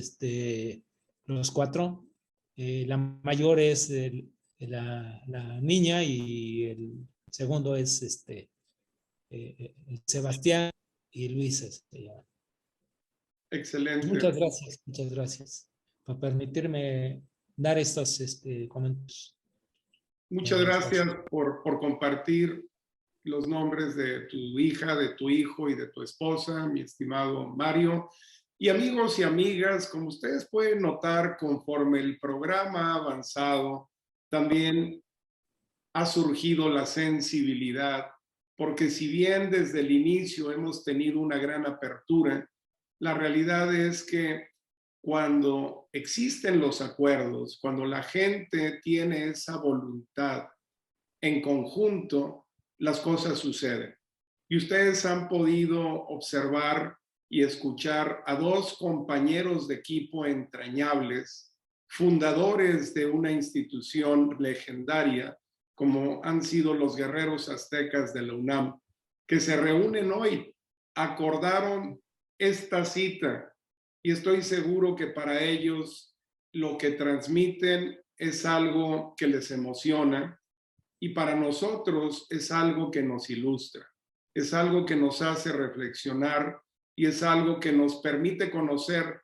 [SPEAKER 2] los 4. La mayor es la niña y el segundo es Sebastián y Luisa.
[SPEAKER 1] Excelente.
[SPEAKER 2] Muchas gracias por permitirme dar estos comentarios.
[SPEAKER 1] Muchas gracias por compartir los nombres de tu hija, de tu hijo y de tu esposa, mi estimado Mario. Y amigos y amigas, como ustedes pueden notar, conforme el programa ha avanzado, también ha surgido la sensibilidad, porque si bien desde el inicio hemos tenido una gran apertura, la realidad es que cuando existen los acuerdos, cuando la gente tiene esa voluntad en conjunto, las cosas suceden. Y ustedes han podido observar y escuchar a 2 compañeros de equipo entrañables, fundadores de una institución legendaria, como han sido los guerreros aztecas de la UNAM, que se reúnen hoy, acordaron esta cita, y estoy seguro que para ellos lo que transmiten es algo que les emociona, y para nosotros es algo que nos ilustra, es algo que nos hace reflexionar y es algo que nos permite conocer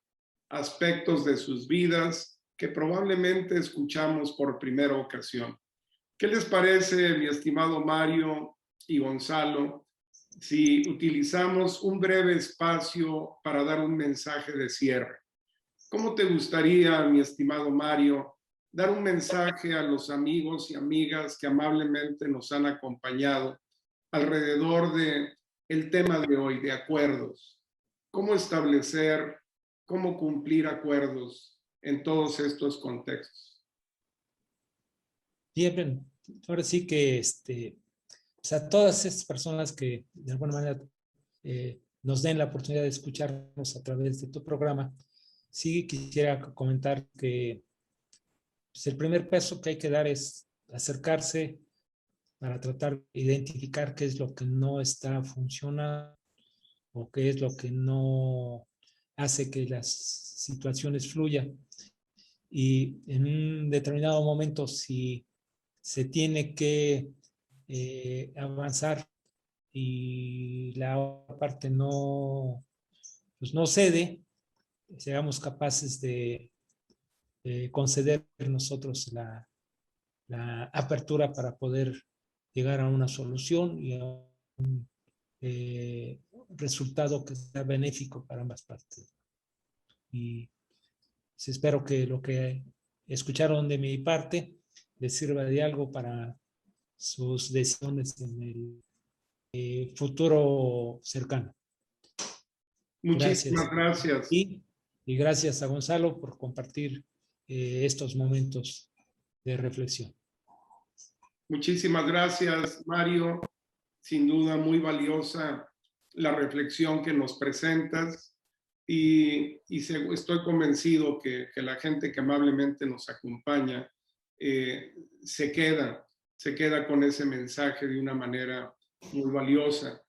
[SPEAKER 1] aspectos de sus vidas que probablemente escuchamos por primera ocasión. ¿Qué les parece, mi estimado Mario y Gonzalo, si utilizamos un breve espacio para dar un mensaje de cierre? ¿Cómo te gustaría, mi estimado Mario, dar un mensaje a los amigos y amigas que amablemente nos han acompañado alrededor del tema de hoy, de acuerdos? ¿Cómo establecer, cómo cumplir acuerdos en todos estos contextos?
[SPEAKER 2] Bien, ahora sí que o sea, todas estas personas que de alguna manera nos den la oportunidad de escucharnos a través de tu programa, sí quisiera comentar que pues, el primer paso que hay que dar es acercarse para tratar de identificar qué es lo que no está funcionando o qué es lo que no hace que las situaciones fluyan. Y en un determinado momento, si se tiene que avanzar y la otra parte pues no cede, seamos capaces de conceder nosotros la apertura para poder llegar a una solución y a un resultado que sea benéfico para ambas partes. Y espero que lo que escucharon de mi parte les sirva de algo para sus decisiones en el futuro cercano.
[SPEAKER 1] Muchísimas gracias.
[SPEAKER 2] Y gracias a Gonzalo por compartir estos momentos de reflexión.
[SPEAKER 1] Muchísimas gracias, Mario. Sin duda muy valiosa la reflexión que nos presentas y estoy convencido que la gente que amablemente nos acompaña se queda con ese mensaje de una manera muy valiosa.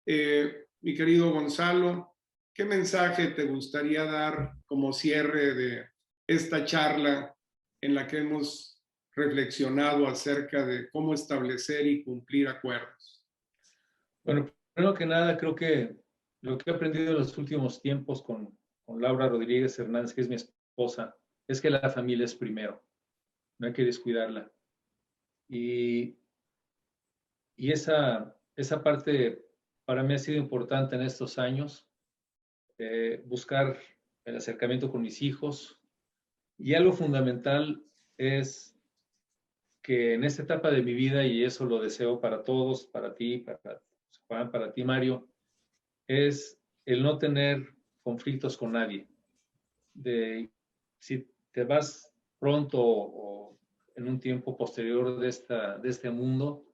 [SPEAKER 1] Mi querido Gonzalo, ¿qué mensaje te gustaría dar como cierre de esta charla en la que hemos reflexionado acerca de cómo establecer y cumplir acuerdos?
[SPEAKER 3] Bueno, primero que nada, creo que lo que he aprendido en los últimos tiempos con Laura Rodríguez Hernández, que es mi esposa, es que la familia es primero, no hay que descuidarla. Y esa parte para mí ha sido importante en estos años, buscar el acercamiento con mis hijos. Y algo fundamental es que en esta etapa de mi vida, y eso lo deseo para todos, para ti, para Juan, para ti, Mario, es el no tener conflictos con nadie. Si te vas pronto o en un tiempo posterior de este mundo,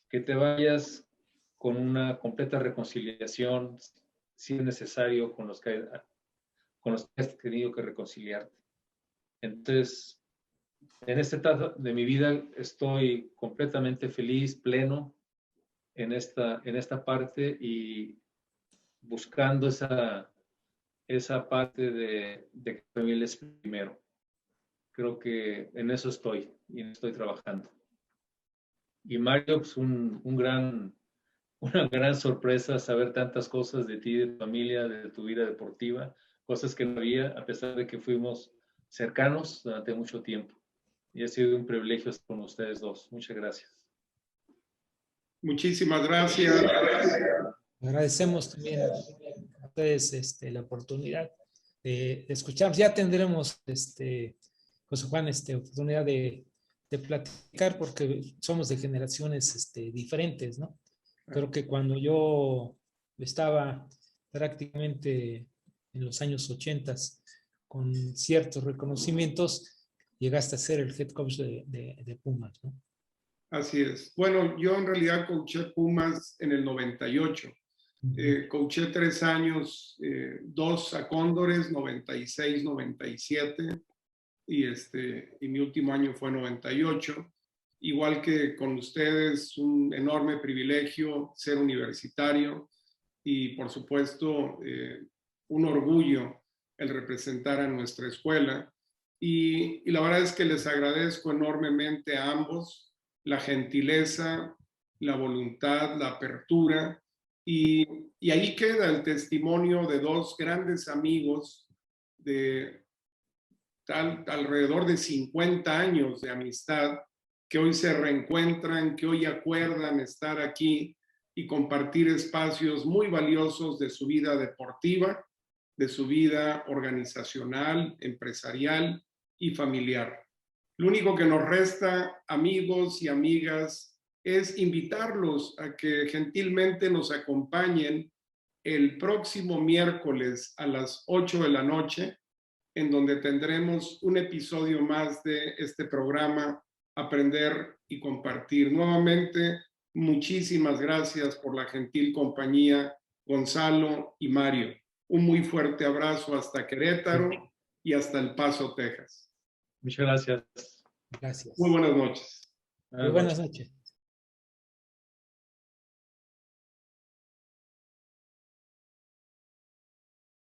[SPEAKER 3] que te vayas con una completa reconciliación, si es necesario, con los que has tenido que reconciliarte. Entonces, en esta etapa de mi vida estoy completamente feliz, pleno en esta parte y buscando esa parte de que la familia es primero. Creo que en eso estoy y estoy trabajando. Y Mario, pues una gran sorpresa saber tantas cosas de ti, de tu familia, de tu vida deportiva, cosas que no había, a pesar de que fuimos cercanos durante mucho tiempo. Y ha sido un privilegio estar con ustedes dos. Muchas gracias.
[SPEAKER 1] Muchísimas gracias.
[SPEAKER 2] Agradecemos también a ustedes la oportunidad de escuchar. Ya tendremos, José Juan, oportunidad de platicar porque somos de generaciones diferentes, ¿no? Creo que cuando yo estaba prácticamente en los años 80 con ciertos reconocimientos, llegaste a ser el head coach de Pumas, ¿no?
[SPEAKER 1] Así es. Bueno, yo en realidad coaché Pumas en el 98. Coaché 3 años, 2 a Cóndores, 96, 97, y mi último año fue 98. Igual que con ustedes, un enorme privilegio ser universitario y, por supuesto, un orgullo el representar a nuestra escuela. Y la verdad es que les agradezco enormemente a ambos la gentileza, la voluntad, la apertura. Y ahí queda el testimonio de 2 grandes amigos de alrededor de 50 años de amistad, que hoy se reencuentran, que hoy acuerdan estar aquí y compartir espacios muy valiosos de su vida deportiva, de su vida organizacional, empresarial y familiar. Lo único que nos resta, amigos y amigas, es invitarlos a que gentilmente nos acompañen el próximo miércoles a las 8 de la noche, en donde tendremos un episodio más de este programa, Aprender y Compartir. Nuevamente, muchísimas gracias por la gentil compañía, Gonzalo y Mario. Un muy fuerte abrazo hasta Querétaro y hasta El Paso, Texas.
[SPEAKER 3] Muchas gracias.
[SPEAKER 2] Gracias.
[SPEAKER 1] Muy buenas noches.
[SPEAKER 2] Muy buenas noches.